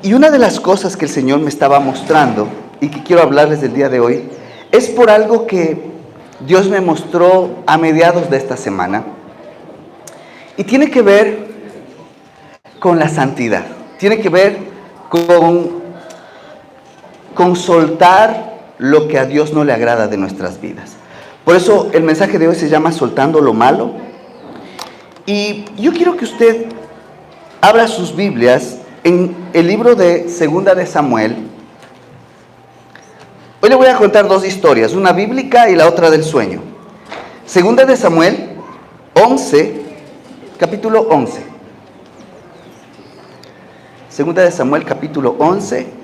Y una de las cosas que el Señor me estaba mostrando y que quiero hablarles del día de hoy es por algo que Dios me mostró a mediados de esta semana y tiene que ver con la santidad, tiene que ver con soltar lo que a Dios no le agrada de nuestras vidas. Por eso el mensaje de hoy se llama Soltando lo Malo. Y yo quiero que usted abra sus Biblias en el libro de Segunda de Samuel. Hoy le voy a contar dos historias, una bíblica y la otra del sueño. Segunda de Samuel 11, capítulo 11. Segunda de Samuel, capítulo 11.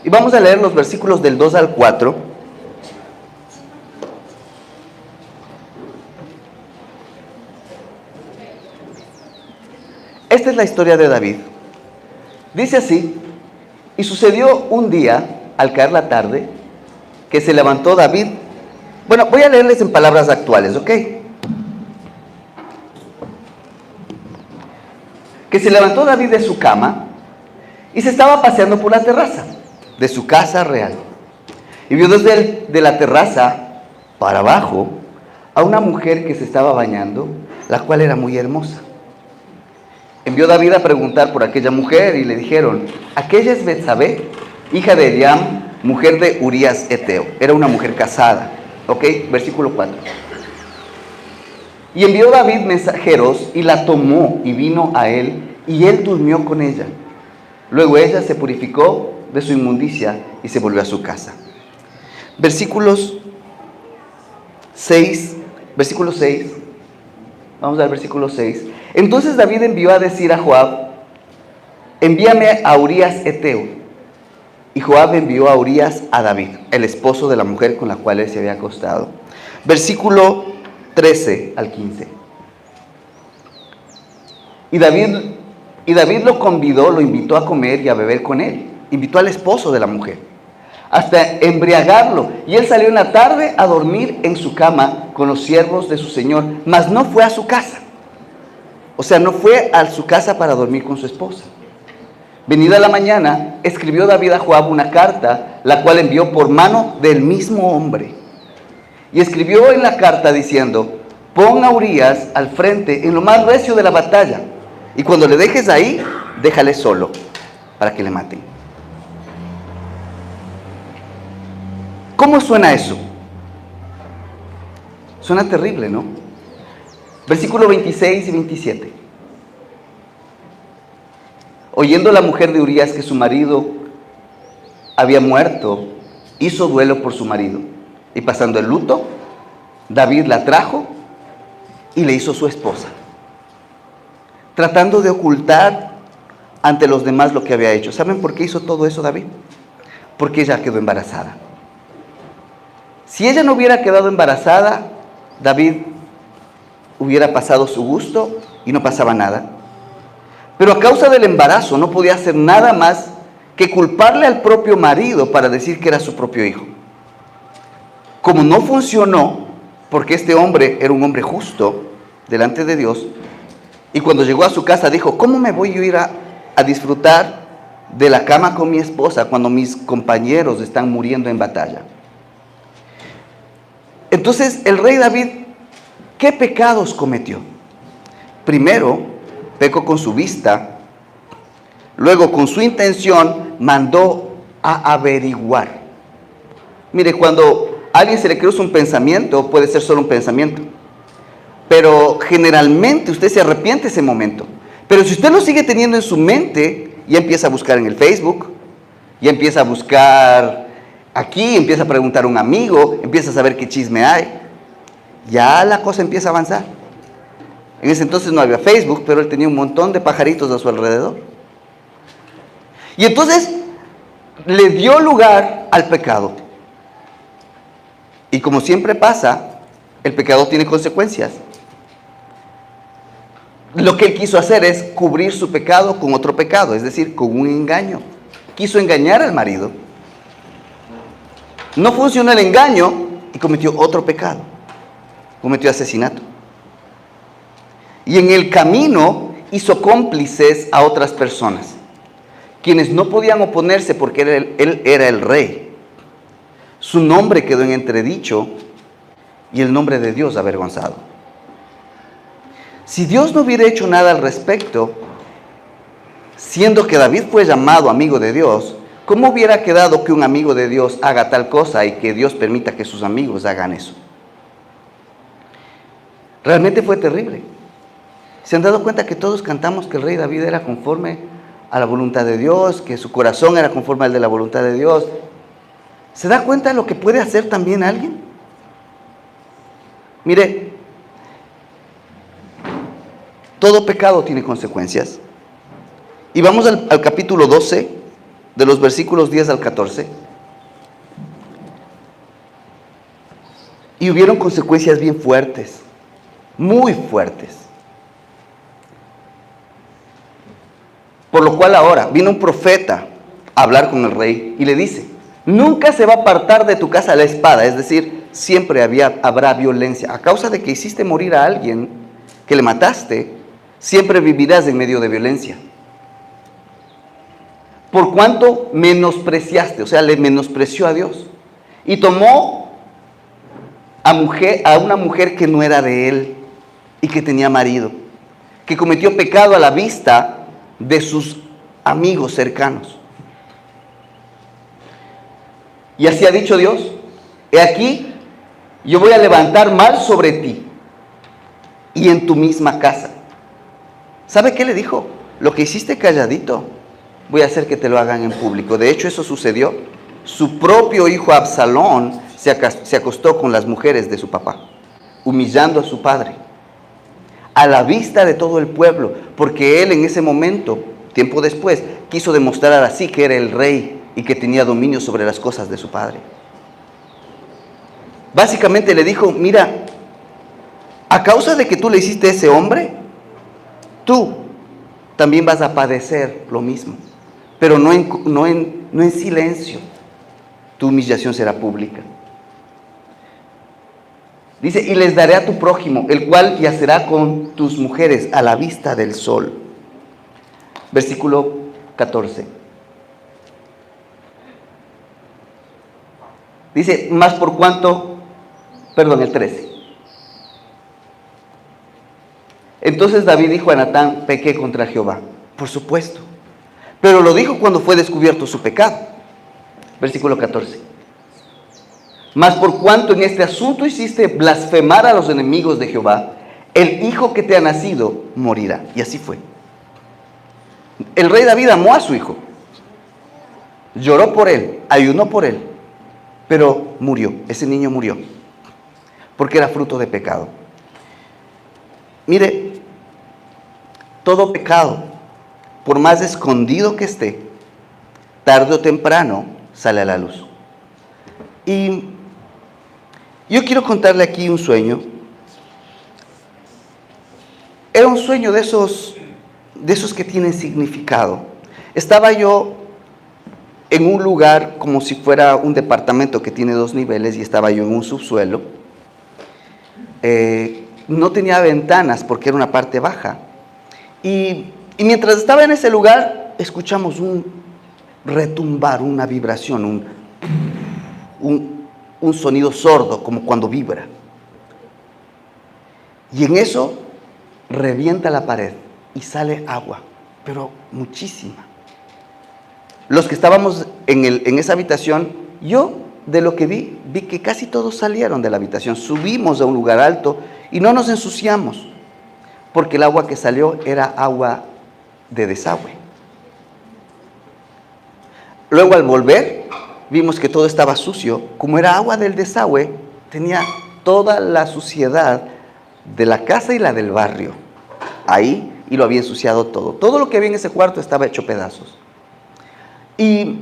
Y vamos a leer los versículos del 2 al 4. Esta es la historia de David. Dice así: y sucedió un día, al caer la tarde, que se levantó David. Bueno, voy a leerles en palabras actuales, ¿ok? Que se levantó David de su cama y se estaba paseando por la terraza de su casa real. Y vio desde la terraza para abajo a una mujer que se estaba bañando, la cual era muy hermosa. Envió David a preguntar por aquella mujer y le dijeron: aquella es Betsabé, hija de Eliam, mujer de Urías Eteo. Era una mujer casada. ¿Ok? Versículo 4. Y envió David mensajeros y la tomó y vino a él, y él durmió con ella. Luego ella se purificó de su inmundicia y se volvió a su casa. Versículo 6. Vamos al versículo 6. Entonces David envió a decir a Joab: envíame a Urías Eteo. Y Joab envió a Urías a David, el esposo de la mujer con la cual él se había acostado. Versículo 13 al 15. Y David lo convidó, lo invitó a comer y a beber con él. Invitó al esposo de la mujer, hasta embriagarlo. Y él salió en la tarde a dormir en su cama con los siervos de su señor, mas no fue a su casa. O sea, no fue a su casa para dormir con su esposa. Venida la mañana, escribió David a Joab una carta, la cual envió por mano del mismo hombre. Y escribió en la carta diciendo: pon a Urías al frente en lo más recio de la batalla, y cuando le dejes ahí, déjale solo, para que le maten. ¿Cómo suena eso? Suena terrible, ¿no? Versículo 26 y 27. Oyendo la mujer de Urías que su marido había muerto, hizo duelo por su marido. Y pasando el luto, David la trajo y le hizo su esposa, tratando de ocultar ante los demás lo que había hecho. ¿Saben por qué hizo todo eso David? Porque ella quedó embarazada. Si ella no hubiera quedado embarazada, David hubiera pasado su gusto y no pasaba nada. Pero a causa del embarazo no podía hacer nada más que culparle al propio marido para decir que era su propio hijo. Como no funcionó, porque este hombre era un hombre justo delante de Dios, y cuando llegó a su casa dijo: ¿cómo me voy a ir a disfrutar de la cama con mi esposa cuando mis compañeros están muriendo en batalla? Entonces el rey David, ¿qué pecados cometió? Primero, pecó con su vista. Luego, con su intención, mandó a averiguar. Mire, cuando a alguien se le cruza un pensamiento, puede ser solo un pensamiento, pero generalmente usted se arrepiente ese momento. Pero si usted lo sigue teniendo en su mente, ya empieza a buscar en el Facebook, ya empieza a buscar aquí, empieza a preguntar a un amigo, empieza a saber qué chisme hay, ya la cosa empieza a avanzar. En ese entonces no había Facebook, pero él tenía un montón de pajaritos a su alrededor. Y entonces le dio lugar al pecado. Y como siempre pasa, el pecado tiene consecuencias. lo que él quiso hacer es cubrir su pecado con otro pecado, es decir, con un engaño. Quiso engañar al marido. No funcionó el engaño y cometió otro pecado. Cometió asesinato. Y en el camino hizo cómplices a otras personas, quienes no podían oponerse porque él era el rey. Su nombre quedó en entredicho y el nombre de Dios avergonzado. Si Dios no hubiera hecho nada al respecto, siendo que David fue llamado amigo de Dios, ¿cómo hubiera quedado que un amigo de Dios haga tal cosa y que Dios permita que sus amigos hagan eso? Realmente fue terrible. ¿Se han dado cuenta que todos cantamos que el rey David era conforme a la voluntad de Dios, que su corazón era conforme al de la voluntad de Dios? ¿Se da cuenta de lo que puede hacer también alguien? Mire, todo pecado tiene consecuencias. Y vamos al capítulo 12, de los versículos 10 al 14. Y hubieron consecuencias bien fuertes, muy fuertes. Por lo cual ahora vino un profeta a hablar con el rey y le dice: nunca se va a apartar de tu casa la espada, es decir, siempre habrá violencia. A causa de que hiciste morir a alguien, que le mataste, siempre vivirás en medio de violencia. Por cuanto menospreciaste, o sea, le menospreció a Dios. Y tomó a una mujer que no era de él y que tenía marido, que cometió pecado a la vista de sus amigos cercanos. Y así ha dicho Dios: he aquí, yo voy a levantar mal sobre ti y en tu misma casa. ¿Sabe qué le dijo? Lo que hiciste calladito, voy a hacer que te lo hagan en público. De hecho, eso sucedió. Su propio hijo Absalón se acostó con las mujeres de su papá, humillando a su padre, a la vista de todo el pueblo, porque él en ese momento, tiempo después, quiso demostrar así que era el rey y que tenía dominio sobre las cosas de su padre. Básicamente le dijo: mira, a causa de que tú le hiciste a ese hombre, tú también vas a padecer lo mismo, pero no en silencio. Tu humillación será pública. Dice: y les daré a tu prójimo, el cual yacerá con tus mujeres a la vista del sol. Versículo 14. Dice: más por cuanto, el 13. Entonces David dijo a Natán: pequé contra Jehová. Por supuesto. Pero lo dijo cuando fue descubierto su pecado. Versículo 14. Mas por cuanto en este asunto hiciste blasfemar a los enemigos de Jehová, el hijo que te ha nacido morirá. Y así fue. El rey David amó a su hijo, lloró por él, ayunó por él, pero murió. Ese niño murió porque era fruto de pecado. Mire, todo pecado, por más escondido que esté, tarde o temprano sale a la luz. Y yo quiero contarle aquí un sueño. Era un sueño de esos que tienen significado. Estaba yo en un lugar como si fuera un departamento que tiene 2 niveles, y estaba yo en un subsuelo. No tenía ventanas porque era una parte baja. Y mientras estaba en ese lugar, escuchamos un retumbar, una vibración, un sonido sordo, como cuando vibra. Y en eso revienta la pared y sale agua, pero muchísima. Los que estábamos en esa habitación, yo de lo que vi que casi todos salieron de la habitación. Subimos a un lugar alto y no nos ensuciamos, porque el agua que salió era agua de desagüe. Luego, al volver, vimos que todo estaba sucio. Como era agua del desagüe, tenía toda la suciedad de la casa y la del barrio ahí, y lo había ensuciado todo. Todo lo que había en ese cuarto estaba hecho pedazos. Y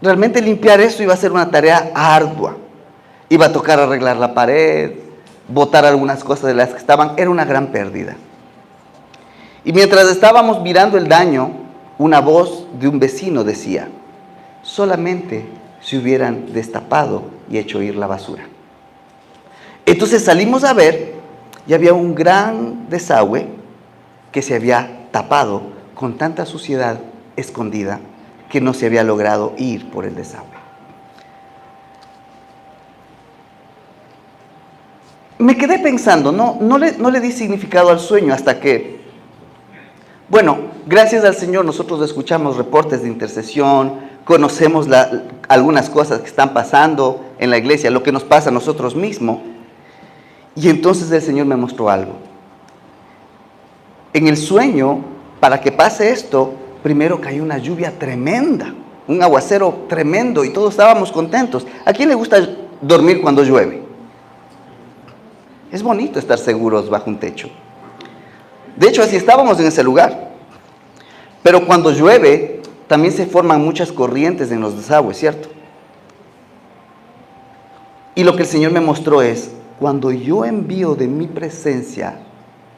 realmente limpiar eso iba a ser una tarea ardua. Iba a tocar arreglar la pared, botar algunas cosas de las que estaban, era una gran pérdida. Y mientras estábamos mirando el daño, una voz de un vecino decía: solamente se hubieran destapado y hecho ir la basura. Entonces salimos a ver y había un gran desagüe que se había tapado con tanta suciedad escondida que no se había logrado ir por el desagüe. Me quedé pensando, no le di significado al sueño hasta que, bueno, gracias al Señor nosotros escuchamos reportes de intercesión, conocemos algunas cosas que están pasando en la iglesia, lo que nos pasa a nosotros mismos. Y entonces el Señor me mostró algo. En el sueño, para que pase esto, primero cayó una lluvia tremenda, un aguacero tremendo y todos estábamos contentos. ¿A quién le gusta dormir cuando llueve? Es bonito estar seguros bajo un techo. De hecho, así estábamos en ese lugar. Pero cuando llueve, también se forman muchas corrientes en los desagües, ¿cierto? Y lo que el Señor me mostró es: cuando yo envío de mi presencia,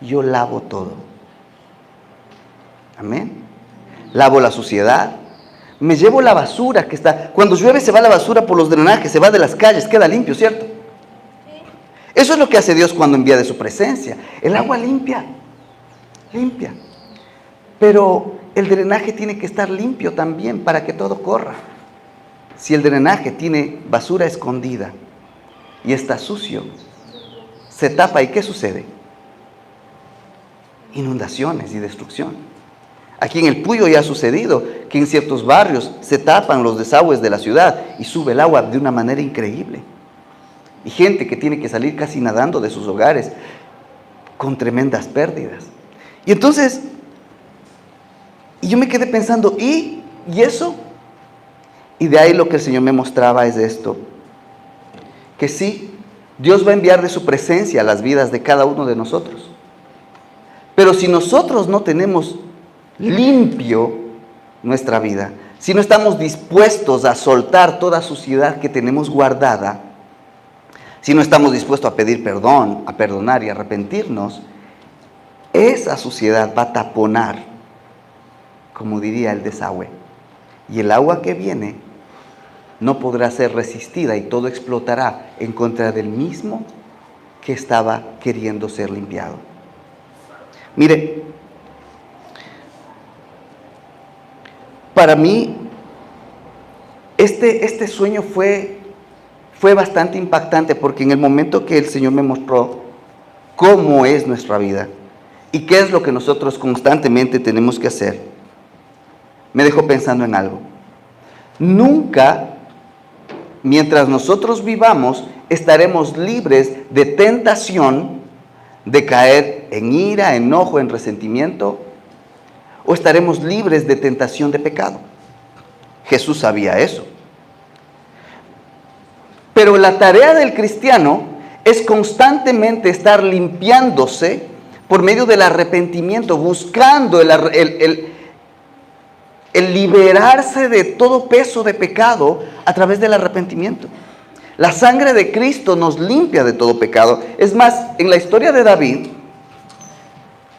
yo lavo todo. Amén. Lavo la suciedad. Me llevo la basura que está. Cuando llueve se va la basura por los drenajes, se va de las calles, queda limpio, ¿cierto? Eso es lo que hace Dios cuando envía de su presencia. El agua limpia. Pero el drenaje tiene que estar limpio también para que todo corra. Si el drenaje tiene basura escondida y está sucio, se tapa, ¿y qué sucede? Inundaciones y destrucción. Aquí en el Puyo ya ha sucedido que en ciertos barrios se tapan los desagües de la ciudad y sube el agua de una manera increíble. Y gente que tiene que salir casi nadando de sus hogares con tremendas pérdidas. Y entonces, yo me quedé pensando, ¿y eso? Y de ahí lo que el Señor me mostraba es esto: que sí, Dios va a enviar de su presencia a las vidas de cada uno de nosotros. Pero si nosotros no tenemos limpio nuestra vida, si no estamos dispuestos a soltar toda suciedad que tenemos guardada, si no estamos dispuestos a pedir perdón, a perdonar y a arrepentirnos, esa suciedad va a taponar, como diría el desagüe. Y el agua que viene no podrá ser resistida y todo explotará en contra del mismo que estaba queriendo ser limpiado. Mire, para mí este sueño fue bastante impactante, porque en el momento que el Señor me mostró cómo es nuestra vida y qué es lo que nosotros constantemente tenemos que hacer, me dejó pensando en algo. Nunca, mientras nosotros vivamos, estaremos libres de tentación de caer en ira, enojo, en resentimiento, o estaremos libres de tentación de pecado. Jesús sabía eso. Pero la tarea del cristiano es constantemente estar limpiándose por medio del arrepentimiento, buscando el liberarse de todo peso de pecado a través del arrepentimiento. La sangre de Cristo nos limpia de todo pecado. Es más, en la historia de David,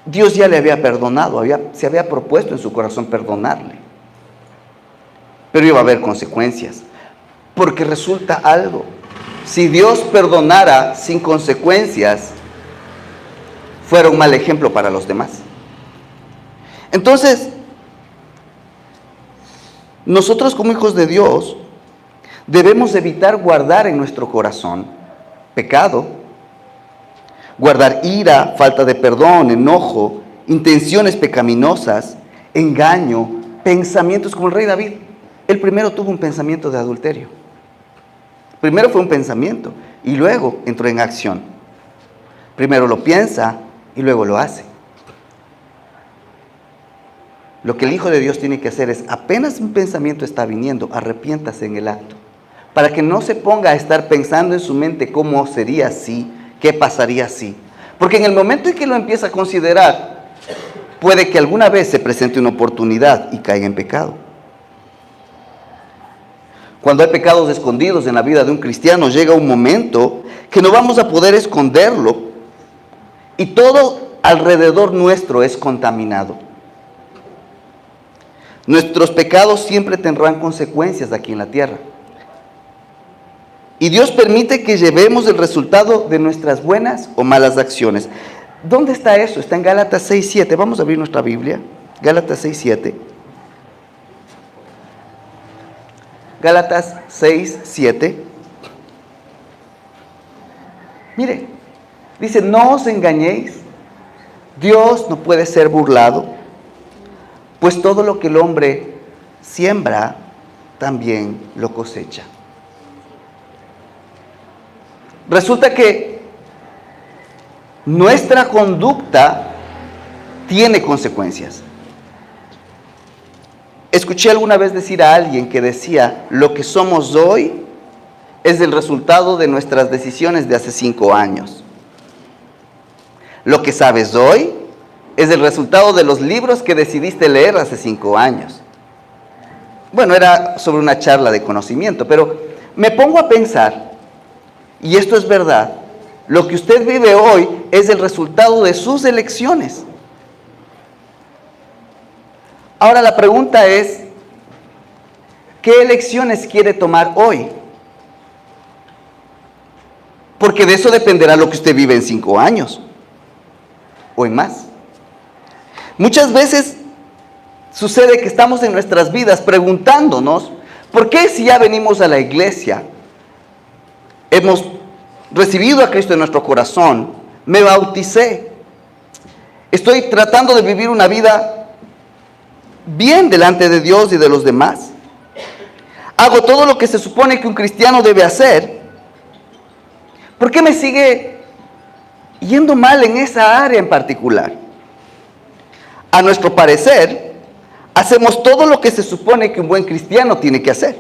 Dios ya le había perdonado, se había propuesto en su corazón perdonarle. Pero iba a haber consecuencias. Porque resulta algo: si Dios perdonara sin consecuencias, fuera un mal ejemplo para los demás. Entonces, nosotros como hijos de Dios debemos evitar guardar en nuestro corazón pecado, guardar ira, falta de perdón, enojo, intenciones pecaminosas, engaño, pensamientos como el rey David. Él primero tuvo un pensamiento de adulterio. Primero fue un pensamiento y luego entró en acción. Primero lo piensa y luego lo hace. Lo que el Hijo de Dios tiene que hacer es, apenas un pensamiento está viniendo, arrepiéntase en el acto. Para que no se ponga a estar pensando en su mente cómo sería si, qué pasaría si. Porque en el momento en que lo empieza a considerar, puede que alguna vez se presente una oportunidad y caiga en pecado. Cuando hay pecados escondidos en la vida de un cristiano, llega un momento que no vamos a poder esconderlo y todo alrededor nuestro es contaminado. Nuestros pecados siempre tendrán consecuencias aquí en la tierra. Y Dios permite que llevemos el resultado de nuestras buenas o malas acciones. ¿Dónde está eso? Está en Gálatas 6:7. Vamos a abrir nuestra Biblia. Gálatas 6:7. Gálatas 6:7. Mire, dice, no os engañéis, Dios no puede ser burlado, pues todo lo que el hombre siembra, también lo cosecha. Resulta que nuestra conducta tiene consecuencias. Escuché alguna vez decir a alguien que decía, lo que somos hoy es el resultado de nuestras decisiones de hace 5 años. Lo que sabes hoy es el resultado de los libros que decidiste leer hace 5 años. Bueno, era sobre una charla de conocimiento, pero me pongo a pensar, y esto es verdad, lo que usted vive hoy es el resultado de sus elecciones. Ahora la pregunta es, ¿qué elecciones quiere tomar hoy? Porque de eso dependerá lo que usted vive en 5 años o en más. Muchas veces sucede que estamos en nuestras vidas preguntándonos, ¿por qué si ya venimos a la iglesia, hemos recibido a Cristo en nuestro corazón, me bauticé, estoy tratando de vivir una vida bien delante de Dios y de los demás, hago todo lo que se supone que un cristiano debe hacer, ¿por qué me sigue yendo mal en esa área en particular? A nuestro parecer, hacemos todo lo que se supone que un buen cristiano tiene que hacer.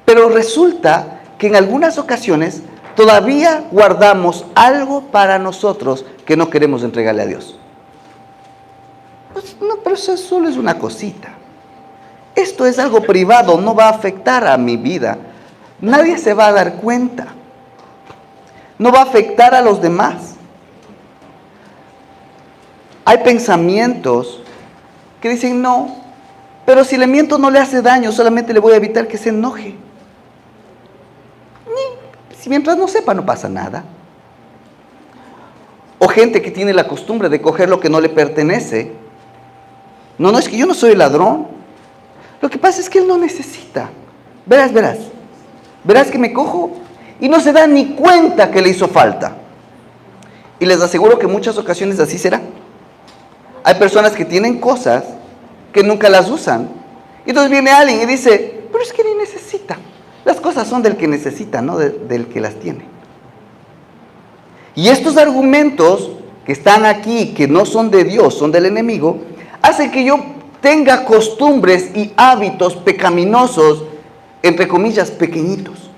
Pero resulta que en algunas ocasiones todavía guardamos algo para nosotros que no queremos entregarle a Dios. Pues no, pero eso solo es una cosita. Esto es algo privado, no va a afectar a mi vida. Nadie se va a dar cuenta. No va a afectar a los demás. Hay pensamientos que dicen, no, pero si le miento no le hace daño, solamente le voy a evitar que se enoje. Si mientras no sepa, no pasa nada. O gente que tiene la costumbre de coger lo que no le pertenece. No, es que yo no soy ladrón. Lo que pasa es que él no necesita. Verás que me cojo y no se da ni cuenta que le hizo falta. Y les aseguro que en muchas ocasiones así será. Hay personas que tienen cosas que nunca las usan. Y entonces viene alguien y dice, pero es que ni necesita. Las cosas son del que necesita, no del que las tiene. Y estos argumentos que están aquí, que no son de Dios, son del enemigo, hacen que yo tenga costumbres y hábitos pecaminosos, entre comillas, pequeñitos.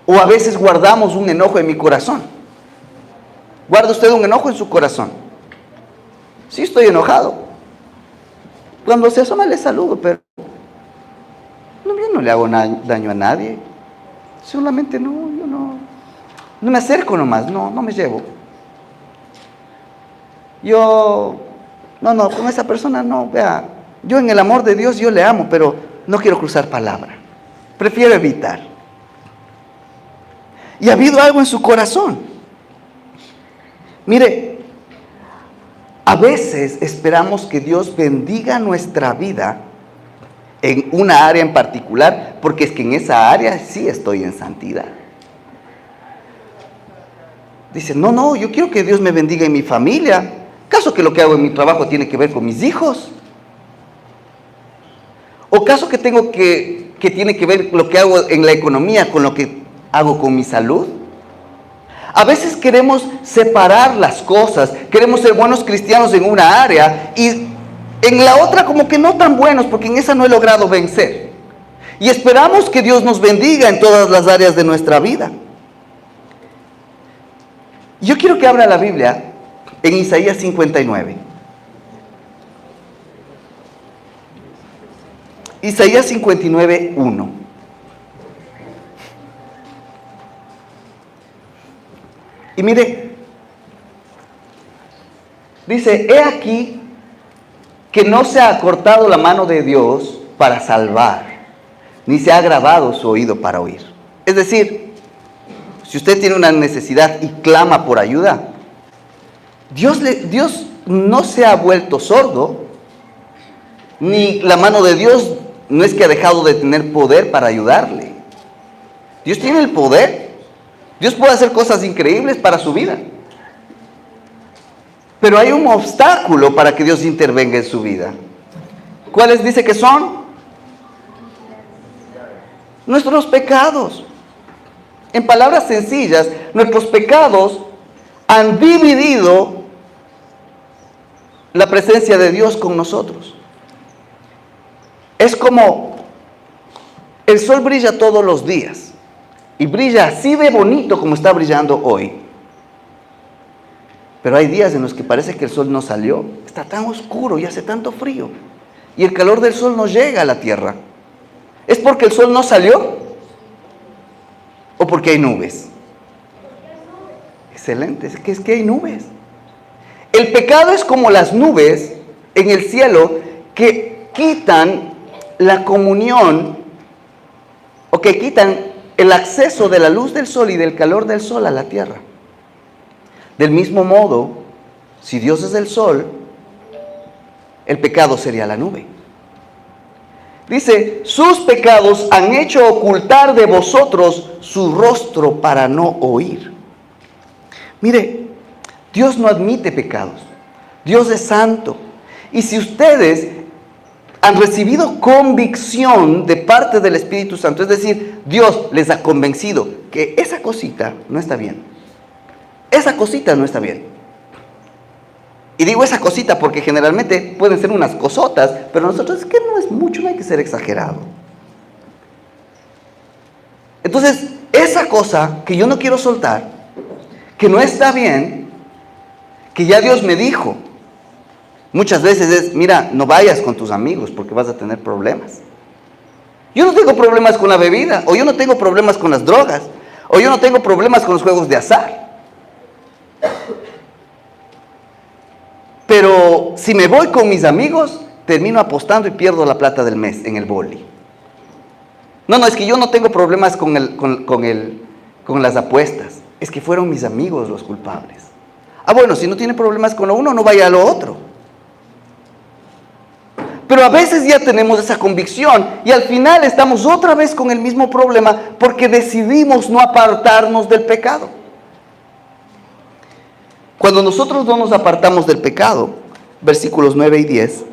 O a veces guardamos un enojo en mi corazón. ¿Guarda usted un enojo en su corazón? Sí, estoy enojado. Cuando se asoma le saludo, pero yo no le hago daño a nadie. Solamente yo no me acerco nomás, no me llevo. Con esa persona no, vea, yo en el amor de Dios yo le amo, pero no quiero cruzar palabra. Prefiero evitar. Y ha habido algo en su corazón. Mire, a veces esperamos que Dios bendiga nuestra vida en una área en particular, porque es que en esa área sí estoy en santidad. Dice, no, yo quiero que Dios me bendiga en mi familia. ¿Caso que lo que hago en mi trabajo tiene que ver con mis hijos? ¿O caso que tiene que ver lo que hago en la economía con lo que hago con mi salud? A veces queremos separar las cosas, queremos ser buenos cristianos en una área y en la otra como que no tan buenos, porque en esa no he logrado vencer. Y esperamos que Dios nos bendiga en todas las áreas de nuestra vida. Yo quiero que abra la Biblia en Isaías 59. Isaías 59, 1. Y mire, dice, he aquí que no se ha acortado la mano de Dios para salvar, ni se ha agravado su oído para oír. Es decir, si usted tiene una necesidad y clama por ayuda, Dios no se ha vuelto sordo, ni la mano de Dios no es que ha dejado de tener poder para ayudarle. Dios tiene el poder. Dios puede hacer cosas increíbles para su vida. Pero hay un obstáculo para que Dios intervenga en su vida. ¿Cuáles dice que son? Nuestros pecados. En palabras sencillas, nuestros pecados han dividido la presencia de Dios con nosotros. Es como el sol brilla todos los días y brilla así de bonito como está brillando hoy. Pero hay días en los que parece que el sol no salió, está tan oscuro y hace tanto frío y el calor del sol no llega a la tierra. ¿Es porque el sol no salió o porque hay nubes? Excelente, es que hay nubes. El pecado es como las nubes en el cielo que quitan la comunión, o que quitan el acceso de la luz del sol y del calor del sol a la tierra. Del mismo modo, si Dios es el sol, el pecado sería la nube. Dice, sus pecados han hecho ocultar de vosotros su rostro para no oír. Mire, Dios no admite pecados. Dios es santo. Y si ustedes han recibido convicción de parte del Espíritu Santo, es decir, Dios les ha convencido que esa cosita no está bien. Esa cosita no está bien. Y digo esa cosita porque generalmente pueden ser unas cosotas, pero nosotros es que no es mucho, no hay que ser exagerado. Entonces, esa cosa que yo no quiero soltar, que no está bien, que ya Dios me dijo, muchas veces es, mira, no vayas con tus amigos porque vas a tener problemas. Yo no tengo problemas con la bebida, o yo no tengo problemas con las drogas, o yo no tengo problemas con los juegos de azar. Pero si me voy con mis amigos, termino apostando y pierdo la plata del mes en el boli. No, es que yo no tengo problemas con las apuestas. Es que fueron mis amigos los culpables. Ah, bueno, si no tiene problemas con lo uno, no vaya a lo otro. Pero a veces ya tenemos esa convicción y al final estamos otra vez con el mismo problema porque decidimos no apartarnos del pecado. Cuando nosotros no nos apartamos del pecado, versículos 9 y 10,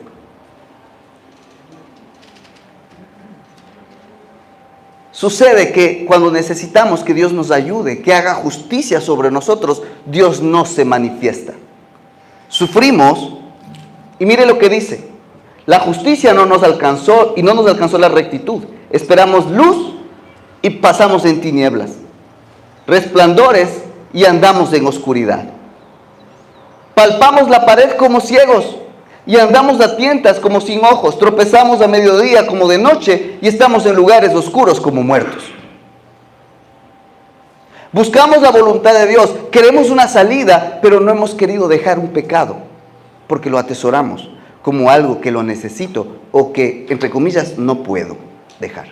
sucede que cuando necesitamos que Dios nos ayude, que haga justicia sobre nosotros, Dios no se manifiesta. Sufrimos y mire lo que dice. La justicia no nos alcanzó y no nos alcanzó la rectitud. Esperamos luz y pasamos en tinieblas, resplandores y andamos en oscuridad. Palpamos la pared como ciegos y andamos a tientas como sin ojos. Tropezamos a mediodía como de noche y estamos en lugares oscuros como muertos. Buscamos la voluntad de Dios, queremos una salida, pero no hemos querido dejar un pecado porque lo atesoramos como algo que lo necesito o que, entre comillas, no puedo dejar.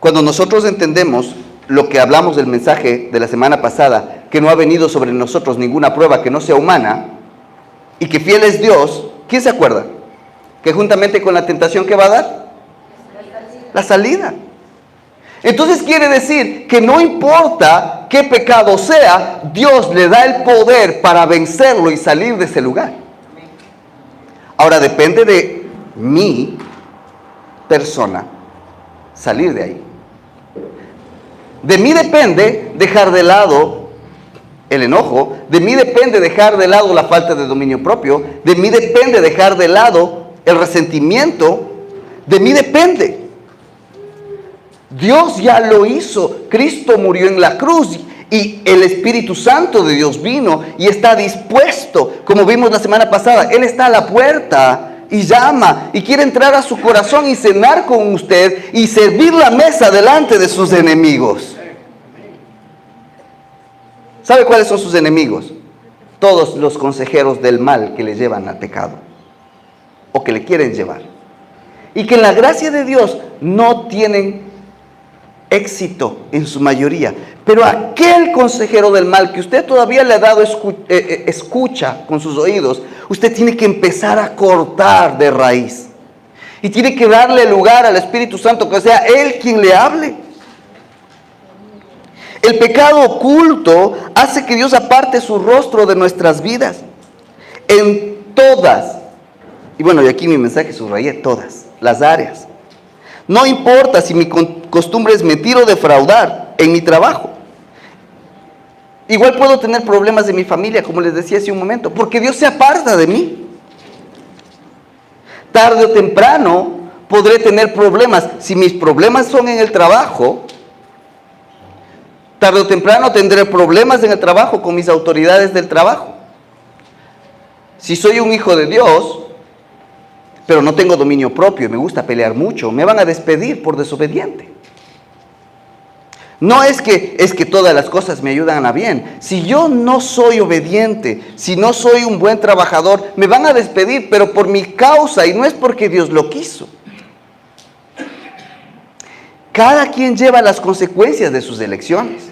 Cuando nosotros entendemos lo que hablamos del mensaje de la semana pasada, que no ha venido sobre nosotros ninguna prueba que no sea humana, y que fiel es Dios, ¿quién se acuerda? Que juntamente con la tentación, ¿qué va a dar? La salida. Entonces quiere decir que no importa qué pecado sea, Dios le da el poder para vencerlo y salir de ese lugar. Ahora depende de mi persona salir de ahí. De mí depende dejar de lado el enojo, de mí depende dejar de lado la falta de dominio propio, de mí depende dejar de lado el resentimiento, de mí depende. Dios ya lo hizo, Cristo murió en la cruz y el Espíritu Santo de Dios vino y está dispuesto, como vimos la semana pasada, Él está a la puerta y llama y quiere entrar a su corazón y cenar con usted y servir la mesa delante de sus enemigos. ¿Sabe cuáles son sus enemigos? Todos los consejeros del mal que le llevan al pecado o que le quieren llevar. Y que en la gracia de Dios no tienen éxito en su mayoría. Pero aquel consejero del mal que usted todavía le ha dado escucha con sus oídos, usted tiene que empezar a cortar de raíz. Y tiene que darle lugar al Espíritu Santo, que sea Él quien le hable. El pecado oculto hace que Dios aparte su rostro de nuestras vidas. En todas, y bueno, y aquí mi mensaje subrayé, todas las áreas. No importa si mi costumbre es mentir o defraudar en mi trabajo. Igual puedo tener problemas de mi familia, como les decía hace un momento, porque Dios se aparta de mí. Tarde o temprano podré tener problemas. Si mis problemas son en el trabajo, tarde o temprano tendré problemas en el trabajo con mis autoridades del trabajo. Si soy un hijo de Dios, pero no tengo dominio propio y me gusta pelear mucho, me van a despedir por desobediente. No es que todas las cosas me ayudan a bien. Si yo no soy obediente, si no soy un buen trabajador, me van a despedir, pero por mi causa y no es porque Dios lo quiso. Cada quien lleva las consecuencias de sus elecciones.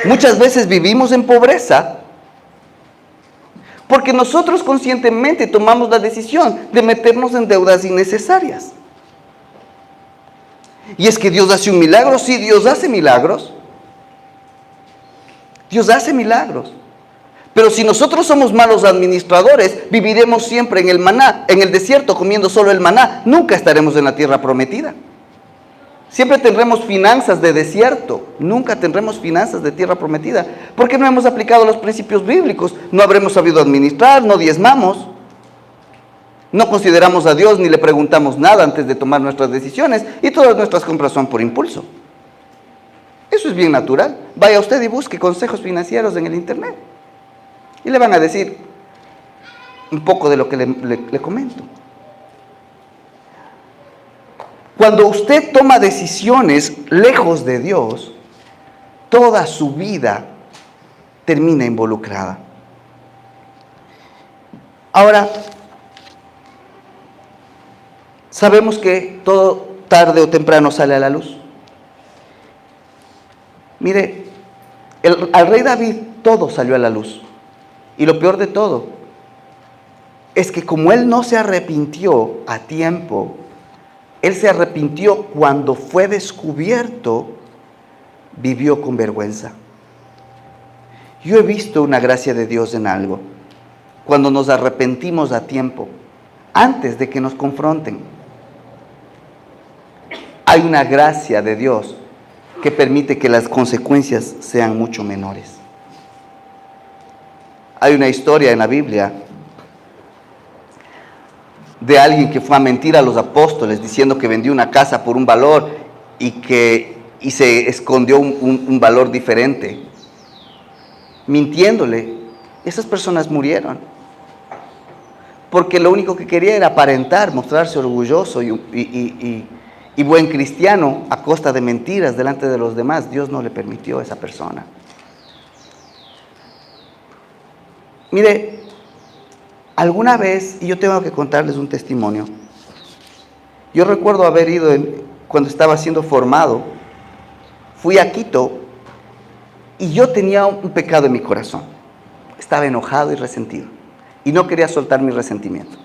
Muchas veces vivimos en pobreza porque nosotros conscientemente tomamos la decisión de meternos en deudas innecesarias. Y es que Dios hace un milagro. Sí, Dios hace milagros. Dios hace milagros. Pero si nosotros somos malos administradores, viviremos siempre en el maná, en el desierto, comiendo solo el maná. Nunca estaremos en la tierra prometida. Siempre tendremos finanzas de desierto. Nunca tendremos finanzas de tierra prometida. Porque no hemos aplicado los principios bíblicos. No habremos sabido administrar, no diezmamos. No consideramos a Dios ni le preguntamos nada antes de tomar nuestras decisiones y todas nuestras compras son por impulso. Eso es bien natural. Vaya usted y busque consejos financieros en el internet y le van a decir un poco de lo que le comento. Cuando usted toma decisiones lejos de Dios, toda su vida termina involucrada. Ahora, sabemos que todo tarde o temprano sale a la luz. Mire, al rey David todo salió a la luz. Y lo peor de todo es que como él no se arrepintió a tiempo, él se arrepintió cuando fue descubierto, vivió con vergüenza. Yo he visto una gracia de Dios en algo. Cuando nos arrepentimos a tiempo, antes de que nos confronten, hay una gracia de Dios que permite que las consecuencias sean mucho menores. Hay una historia en la Biblia de alguien que fue a mentir a los apóstoles diciendo que vendió una casa por un valor y se escondió un valor diferente. Mintiéndole, esas personas murieron. Porque lo único que quería era aparentar, mostrarse orgulloso y buen cristiano a costa de mentiras delante de los demás. Dios no le permitió a esa persona. Mire, alguna vez, y yo tengo que contarles un testimonio, yo recuerdo haber ido cuando estaba siendo formado, fui a Quito y yo tenía un pecado en mi corazón. Estaba enojado y resentido y no quería soltar mi resentimiento.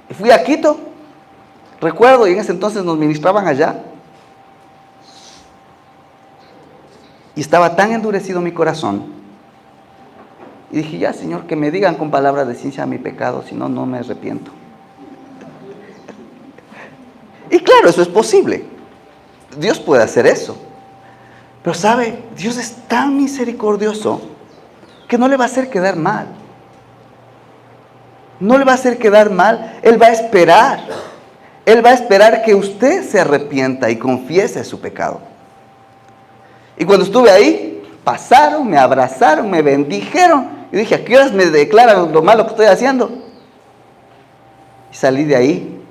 Y fui a Quito, recuerdo, y en ese entonces nos ministraban allá. Y estaba tan endurecido mi corazón. Y dije, ya Señor, que me digan con palabras de ciencia mi pecado, si no, no me arrepiento. Y claro, eso es posible. Dios puede hacer eso. Pero sabe, Dios es tan misericordioso que no le va a hacer quedar mal. No le va a hacer quedar mal. Él va a esperar. Él va a esperar que usted se arrepienta y confiese su pecado. Y cuando estuve ahí, pasaron, me abrazaron, me bendijeron. Y dije, ¿a qué horas me declaran lo malo que estoy haciendo? Y salí de ahí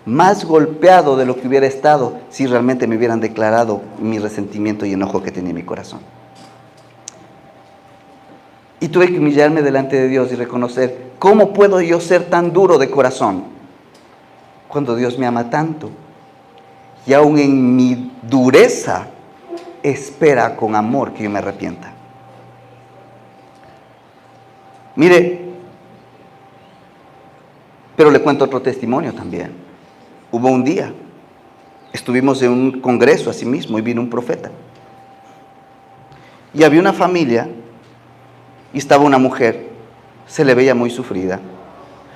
más golpeado de lo que hubiera estado si realmente me hubieran declarado mi resentimiento y enojo que tenía en mi corazón. Y tuve que humillarme delante de Dios y reconocer, ¿cómo puedo yo ser tan duro de corazón cuando Dios me ama tanto? Y aún en mi dureza espera con amor que yo me arrepienta. Mire, pero le cuento otro testimonio también. Hubo un día, estuvimos en un congreso así mismo y vino un profeta. Y había una familia y estaba una mujer, se le veía muy sufrida.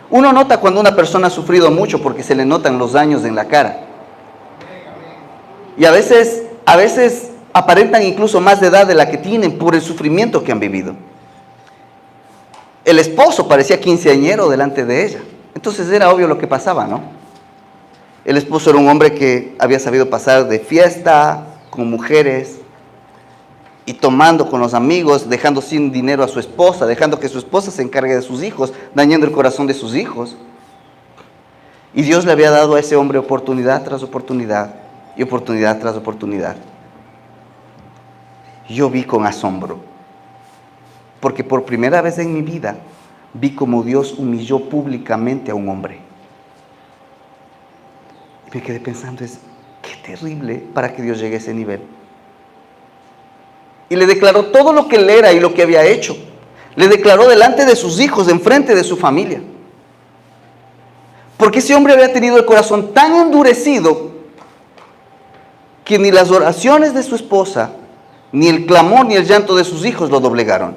Uno nota cuando una persona ha sufrido mucho porque se le notan los daños en la cara. Y a veces aparentan incluso más de edad de la que tienen por el sufrimiento que han vivido. El esposo parecía quinceañero delante de ella. Entonces era obvio lo que pasaba, ¿no? El esposo era un hombre que había sabido pasar de fiesta con mujeres y tomando con los amigos, dejando sin dinero a su esposa, dejando que su esposa se encargue de sus hijos, dañando el corazón de sus hijos. Y Dios le había dado a ese hombre oportunidad tras oportunidad y oportunidad tras oportunidad. Yo vi con asombro, porque por primera vez en mi vida vi cómo Dios humilló públicamente a un hombre. Y me quedé pensando, qué terrible para que Dios llegue a ese nivel. Y le declaró todo lo que él era y lo que había hecho. Le declaró delante de sus hijos, enfrente de su familia. Porque ese hombre había tenido el corazón tan endurecido que ni las oraciones de su esposa, ni el clamor, ni el llanto de sus hijos lo doblegaron.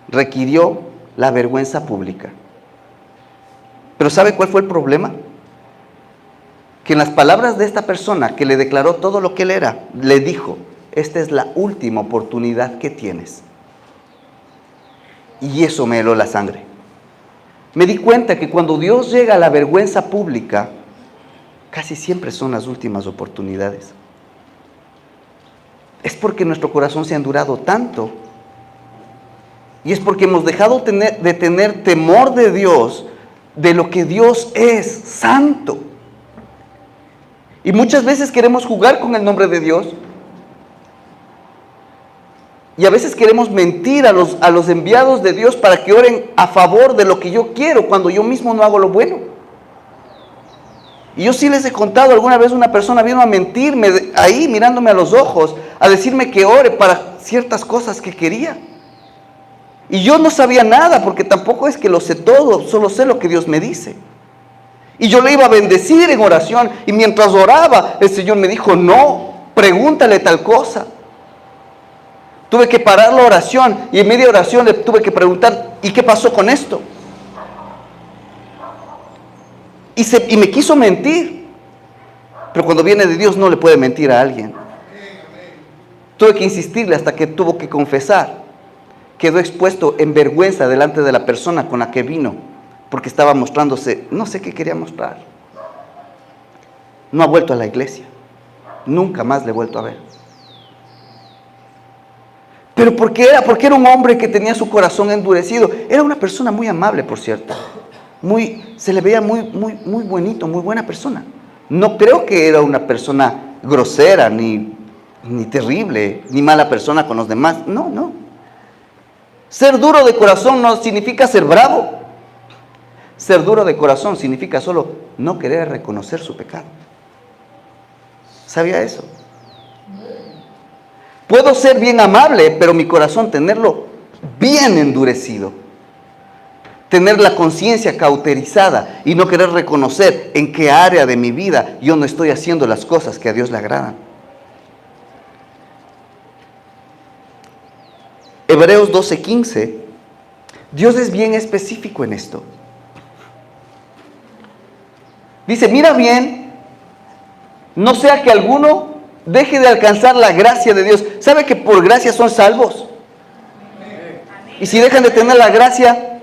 Requirió la vergüenza pública. Pero ¿sabe cuál fue el problema? Que en las palabras de esta persona que le declaró todo lo que él era, le dijo: esta es la última oportunidad que tienes. Y eso me heló la sangre. Me di cuenta que cuando Dios llega a la vergüenza pública, casi siempre son las últimas oportunidades. Es porque nuestro corazón se ha endurado tanto. Y es porque hemos dejado de tener temor de Dios, de lo que Dios es, santo. Y muchas veces queremos jugar con el nombre de Dios. Y a veces queremos mentir a los enviados de Dios para que oren a favor de lo que yo quiero, cuando yo mismo no hago lo bueno. Y yo sí les he contado, alguna vez una persona vino a mentirme ahí, mirándome a los ojos, a decirme que ore para ciertas cosas que quería. Y yo no sabía nada, porque tampoco es que lo sé todo, solo sé lo que Dios me dice. Y yo le iba a bendecir en oración, y mientras oraba, el Señor me dijo: no, pregúntale tal cosa. Tuve que parar la oración, y en media oración le tuve que preguntar: ¿y qué pasó con esto? Y me quiso mentir. Pero cuando viene de Dios no le puede mentir a alguien. Tuve que insistirle hasta que tuvo que confesar. Quedó expuesto en vergüenza delante de la persona con la que vino, porque estaba mostrándose, no sé qué quería mostrar. No ha vuelto a la iglesia. Nunca más le he vuelto a ver. ¿Pero por qué era? Porque era un hombre que tenía su corazón endurecido. Era una persona muy amable, por cierto. Se le veía muy bonito, muy buena persona. No creo que era una persona grosera, ni terrible, ni mala persona con los demás. No. Ser duro de corazón no significa ser bravo. Ser duro de corazón significa solo no querer reconocer su pecado. ¿Sabía eso? Puedo ser bien amable, pero mi corazón tenerlo bien endurecido. Tener la conciencia cauterizada y no querer reconocer en qué área de mi vida yo no estoy haciendo las cosas que a Dios le agradan. Hebreos 12:15, Dios es bien específico en esto. Dice: mira bien, no sea que alguno deje de alcanzar la gracia de Dios. ¿Sabe que por gracia son salvos? Y si dejan de tener la gracia,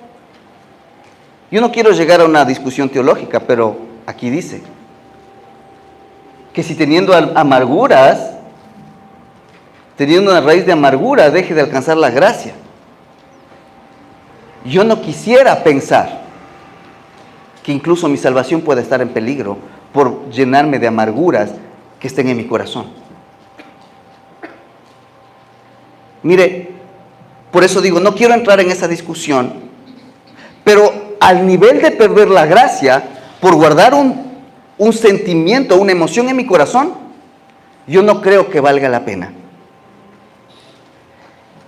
yo no quiero llegar a una discusión teológica, pero aquí dice que si teniendo amarguras, teniendo una raíz de amargura, deje de alcanzar la gracia. Yo no quisiera pensar que incluso mi salvación pueda estar en peligro por llenarme de amarguras que estén en mi corazón. Mire, Por eso digo, no quiero entrar en esa discusión, pero al nivel de perder la gracia por guardar un sentimiento, una emoción en mi corazón, yo no creo que valga la pena.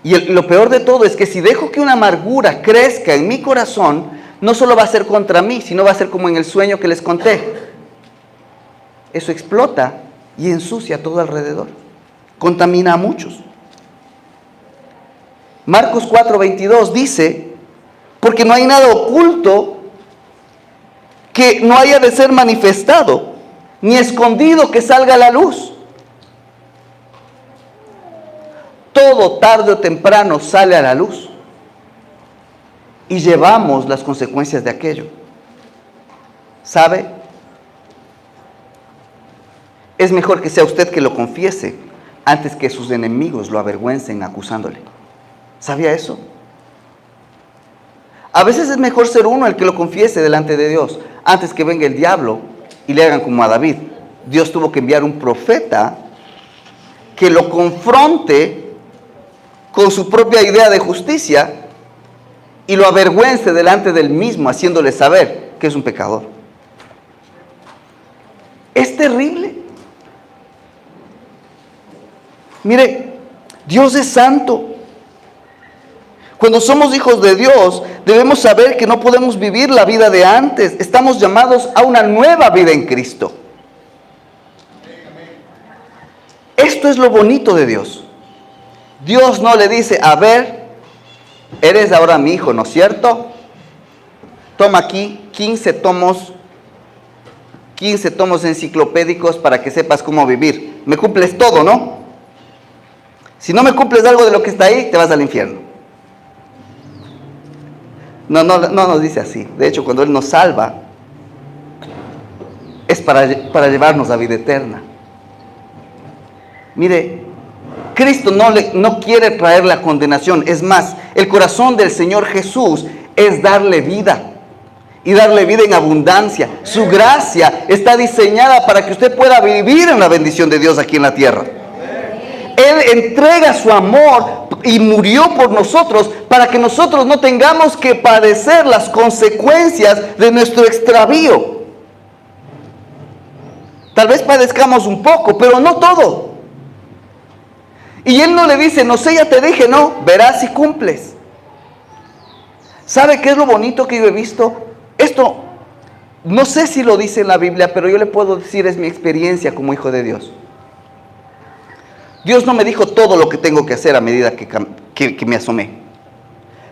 Y lo peor de todo es que si dejo que una amargura crezca en mi corazón, no solo va a ser contra mí, sino va a ser como en el sueño que les conté. Eso explota y ensucia todo alrededor. Contamina a muchos. Marcos 4:22 dice, porque no hay nada oculto que no haya de ser manifestado, ni escondido que salga a la luz. Todo tarde o temprano sale a la luz y llevamos las consecuencias de aquello. ¿Sabe? Es mejor que sea usted que lo confiese antes que sus enemigos lo avergüencen acusándole. ¿Sabía eso? A veces es mejor ser uno el que lo confiese delante de Dios antes que venga el diablo y le hagan como a David. Dios tuvo que enviar un profeta que lo confronte con su propia idea de justicia y lo avergüence delante del mismo, haciéndole saber que es un pecador. Es terrible. Mire, Dios es santo. Cuando somos hijos de Dios, debemos saber que no podemos vivir la vida de antes. Estamos llamados a una nueva vida en Cristo. Esto es lo bonito de Dios. Dios no le dice, a ver, eres ahora mi hijo, ¿no es cierto? Toma aquí 15 tomos enciclopédicos para que sepas cómo vivir. Me cumples todo, ¿no? Si no me cumples algo de lo que está ahí, te vas al infierno. No nos dice así. De hecho, cuando Él nos salva, es para llevarnos a vida eterna. Mire, Cristo no quiere traer la condenación. Es más, el corazón del Señor Jesús es darle vida. Y darle vida en abundancia. Su gracia está diseñada para que usted pueda vivir en la bendición de Dios aquí en la tierra. Él entrega su amor y murió por nosotros para que nosotros no tengamos que padecer las consecuencias de nuestro extravío. Tal vez padezcamos un poco, pero no todo. Y Él no le dice, no sé, ya te dije, no, verás si cumples. ¿Sabe qué es lo bonito que yo he visto? Esto, no sé si lo dice en la Biblia, pero yo le puedo decir, es mi experiencia como hijo de Dios. Dios no me dijo todo lo que tengo que hacer a medida que me asomé.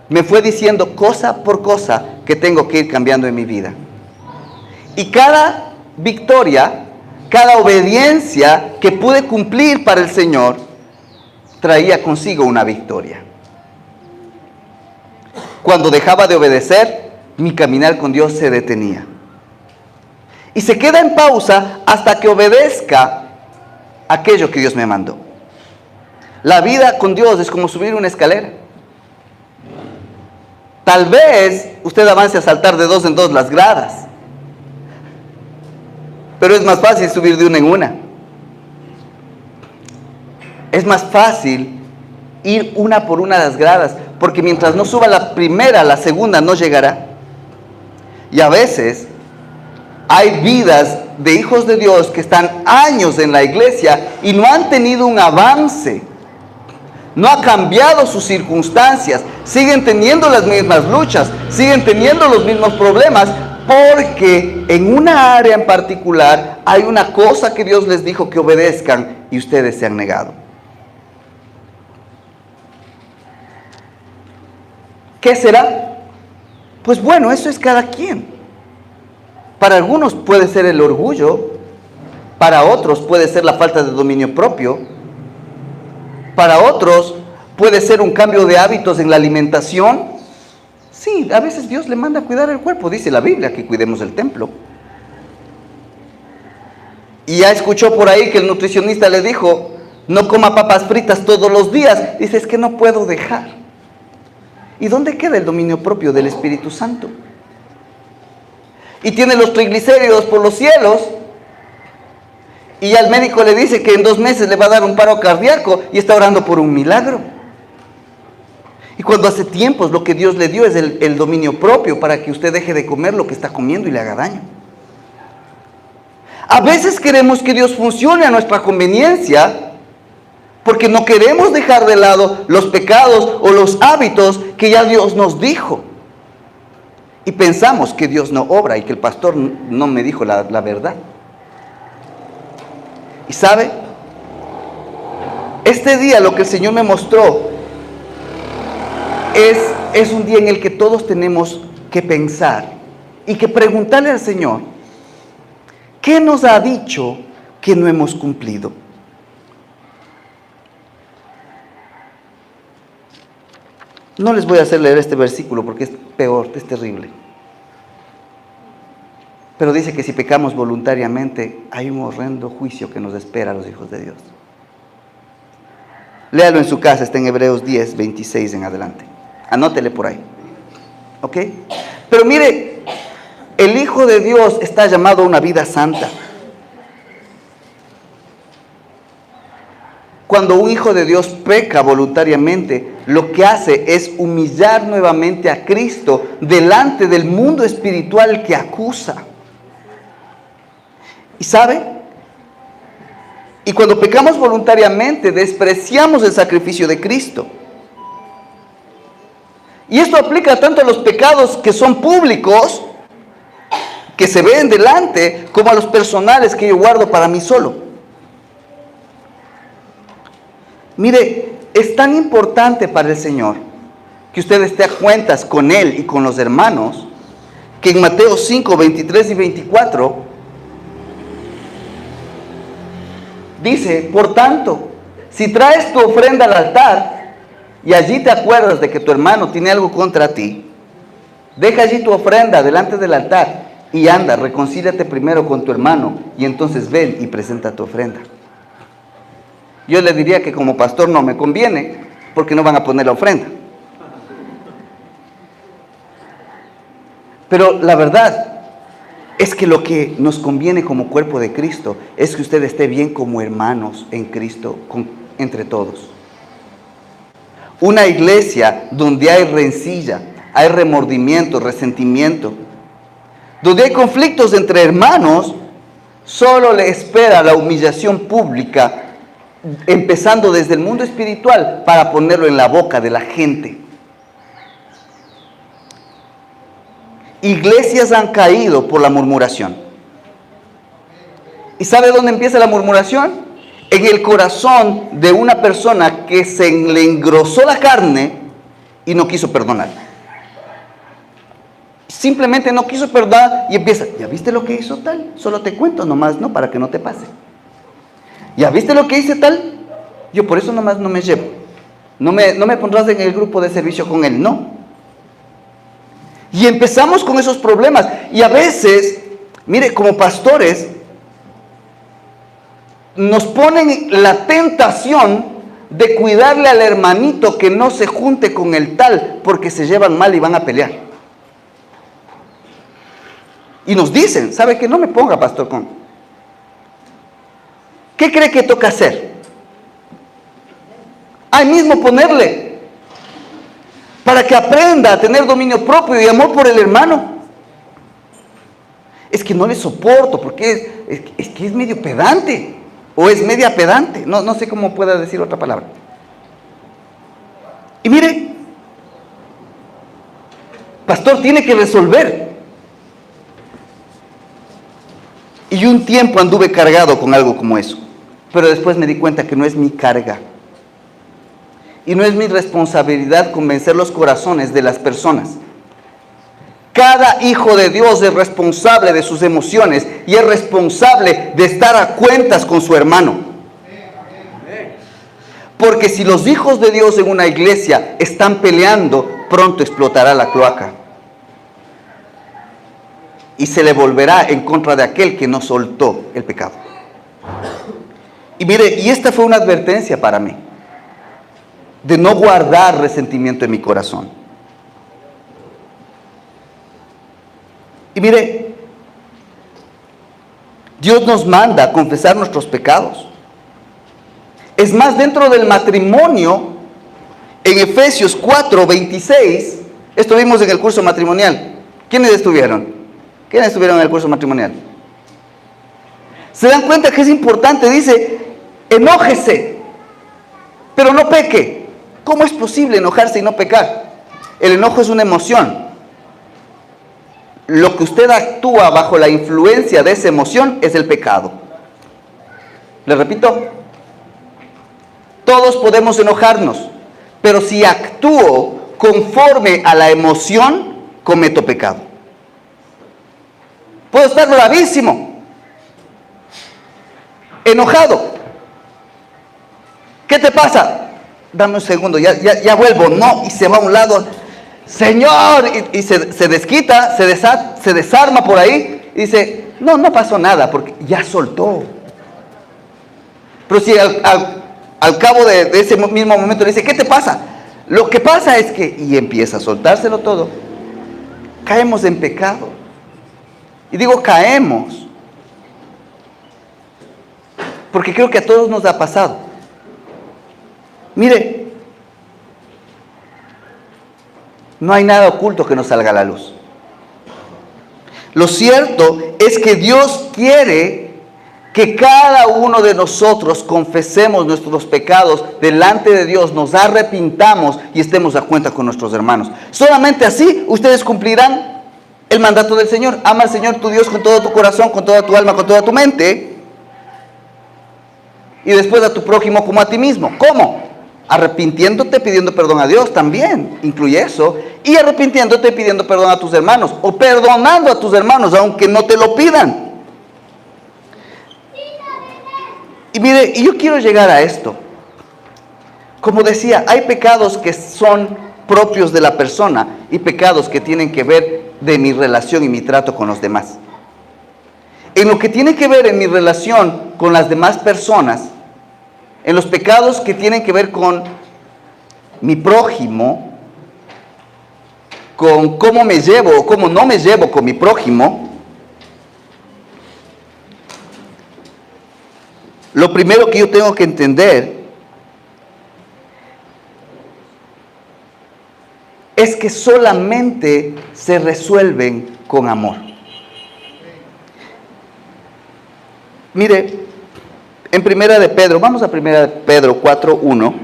Me fue diciendo cosa por cosa que tengo que ir cambiando en mi vida. Y cada victoria, cada obediencia que pude cumplir para el Señor, traía consigo una victoria. Cuando dejaba de obedecer, mi caminar con Dios se detenía. Y se queda en pausa hasta que obedezca aquello que Dios me mandó. La vida con Dios es como subir una escalera. Tal vez usted avance a saltar de 2 en 2 las gradas, pero es más fácil subir de una en una. Es más fácil ir una por una las gradas, porque mientras no suba la primera, la segunda no llegará. Y a veces hay vidas de hijos de Dios que están años en la iglesia y no han tenido un avance. No ha cambiado sus circunstancias, siguen teniendo las mismas luchas, siguen teniendo los mismos problemas, porque en una área en particular hay una cosa que Dios les dijo que obedezcan y ustedes se han negado. ¿Qué será? Pues bueno, eso es cada quien. Para algunos puede ser el orgullo, para otros puede ser la falta de dominio propio. Para otros puede ser un cambio de hábitos en la alimentación. Sí, a veces Dios le manda a cuidar el cuerpo. Dice la Biblia que cuidemos el templo. Y ya escuchó por ahí que el nutricionista le dijo, no coma papas fritas todos los días. Dice, es que no puedo dejar. ¿Y dónde queda el dominio propio del Espíritu Santo? Y tiene los triglicéridos por los cielos. Y al médico le dice que en 2 meses le va a dar un paro cardíaco y está orando por un milagro. Y cuando hace tiempos lo que Dios le dio es el dominio propio para que usted deje de comer lo que está comiendo y le haga daño. A veces queremos que Dios funcione a nuestra conveniencia porque no queremos dejar de lado los pecados o los hábitos que ya Dios nos dijo. Y pensamos que Dios no obra y que el pastor no me dijo la verdad. ¿Y sabe? Este día lo que el Señor me mostró es un día en el que todos tenemos que pensar y que preguntarle al Señor, ¿qué nos ha dicho que no hemos cumplido? No les voy a hacer leer este versículo porque es peor, es terrible. Pero dice que si pecamos voluntariamente, hay un horrendo juicio que nos espera a los hijos de Dios. Léalo en su casa, está en Hebreos 10, 26 en adelante. Anótele por ahí. ¿Ok? Pero mire, el Hijo de Dios está llamado a una vida santa. Cuando un hijo de Dios peca voluntariamente, lo que hace es humillar nuevamente a Cristo delante del mundo espiritual que acusa. ¿Y sabe? Y cuando pecamos voluntariamente, despreciamos el sacrificio de Cristo. Y esto aplica tanto a los pecados que son públicos, que se ven delante, como a los personales que yo guardo para mí solo. Mire, es tan importante para el Señor que usted esté a cuentas con Él y con los hermanos, que en Mateo 5, 23 y 24, dice, por tanto, si traes tu ofrenda al altar y allí te acuerdas de que tu hermano tiene algo contra ti, deja allí tu ofrenda delante del altar y anda, reconcíliate primero con tu hermano y entonces ven y presenta tu ofrenda. Yo le diría que como pastor no me conviene, porque no van a poner la ofrenda. Pero la verdad es que lo que nos conviene como cuerpo de Cristo es que usted esté bien como hermanos en Cristo, entre todos. Una iglesia donde hay rencilla, hay remordimiento, resentimiento, donde hay conflictos entre hermanos, solo le espera la humillación pública, empezando desde el mundo espiritual para ponerlo en la boca de la gente. Iglesias han caído por la murmuración. ¿Y sabe dónde empieza la murmuración? En el corazón de una persona que se le engrosó la carne y no quiso perdonar. Simplemente no quiso perdonar y empieza, ¿ya viste lo que hizo tal? Solo te cuento nomás, ¿no? Para que no te pase. ¿Ya viste lo que hice tal? Yo por eso nomás no me llevo. No me pondrás en el grupo de servicio con él, no. Y empezamos con esos problemas. Y a veces, mire, como pastores, nos ponen la tentación de cuidarle al hermanito que no se junte con el tal, porque se llevan mal y van a pelear. Y nos dicen, ¿sabe qué? No me ponga, pastor, con... ¿Qué cree que toca hacer? Ahí mismo ponerle, para que aprenda a tener dominio propio y amor por el hermano. Es que no le soporto, porque es que es medio pedante, o es media pedante, no sé cómo pueda decir otra palabra. Y mire, pastor, tiene que resolver. Y un tiempo anduve cargado con algo como eso. Pero después me di cuenta que no es mi carga. Y no es mi responsabilidad convencer los corazones de las personas. Cada hijo de Dios es responsable de sus emociones y es responsable de estar a cuentas con su hermano. Porque si los hijos de Dios en una iglesia están peleando, pronto explotará la cloaca. Y se le volverá en contra de aquel que no soltó el pecado. Y mire, y esta fue una advertencia para mí, de no guardar resentimiento en mi corazón. Y mire, Dios nos manda a confesar nuestros pecados. Es más, dentro del matrimonio En Efesios 4:26, estuvimos en el curso matrimonial. ¿Quiénes estuvieron? ¿Quiénes estuvieron en el curso matrimonial? ¿Se dan cuenta que es importante? Dice, enójese, pero no peque. ¿Cómo es posible enojarse y no pecar? El enojo es una emoción. Lo que usted actúa bajo la influencia de esa emoción es el pecado. Le repito, todos podemos enojarnos, pero si actúo conforme a la emoción, cometo pecado. Puedo estar bravísimo, enojado. ¿Qué te pasa? Dame un segundo, ya vuelvo. No, y se va a un lado. Señor, y se desquita, se desarma por ahí y dice, no pasó nada, porque ya soltó. Pero si al cabo de ese mismo momento le dice, ¿qué te pasa? Lo que pasa es que, y empieza a soltárselo todo, caemos en pecado. Y digo caemos, porque creo que a todos nos ha pasado. Mire, no hay nada oculto que no salga a la luz. Lo cierto es que Dios quiere que cada uno de nosotros confesemos nuestros pecados delante de Dios, nos arrepintamos y estemos a cuenta con nuestros hermanos. Solamente así ustedes cumplirán el mandato del Señor. Ama al Señor tu Dios con todo tu corazón, con toda tu alma, con toda tu mente. Y después a tu prójimo como a ti mismo. ¿Cómo? Arrepintiéndote, pidiendo perdón a Dios también, incluye eso. Y arrepintiéndote, pidiendo perdón a tus hermanos. O perdonando a tus hermanos, aunque no te lo pidan. Y mire, y yo quiero llegar a esto. Como decía, hay pecados que son propios de la persona y pecados que tienen que ver de mi relación y mi trato con los demás. En lo que tiene que ver en mi relación con las demás personas, en los pecados que tienen que ver con mi prójimo, con cómo me llevo o cómo no me llevo con mi prójimo, lo primero que yo tengo que entender es que solamente se resuelven con amor. Mire, en Primera de Pedro, vamos a Primera de Pedro 4:1.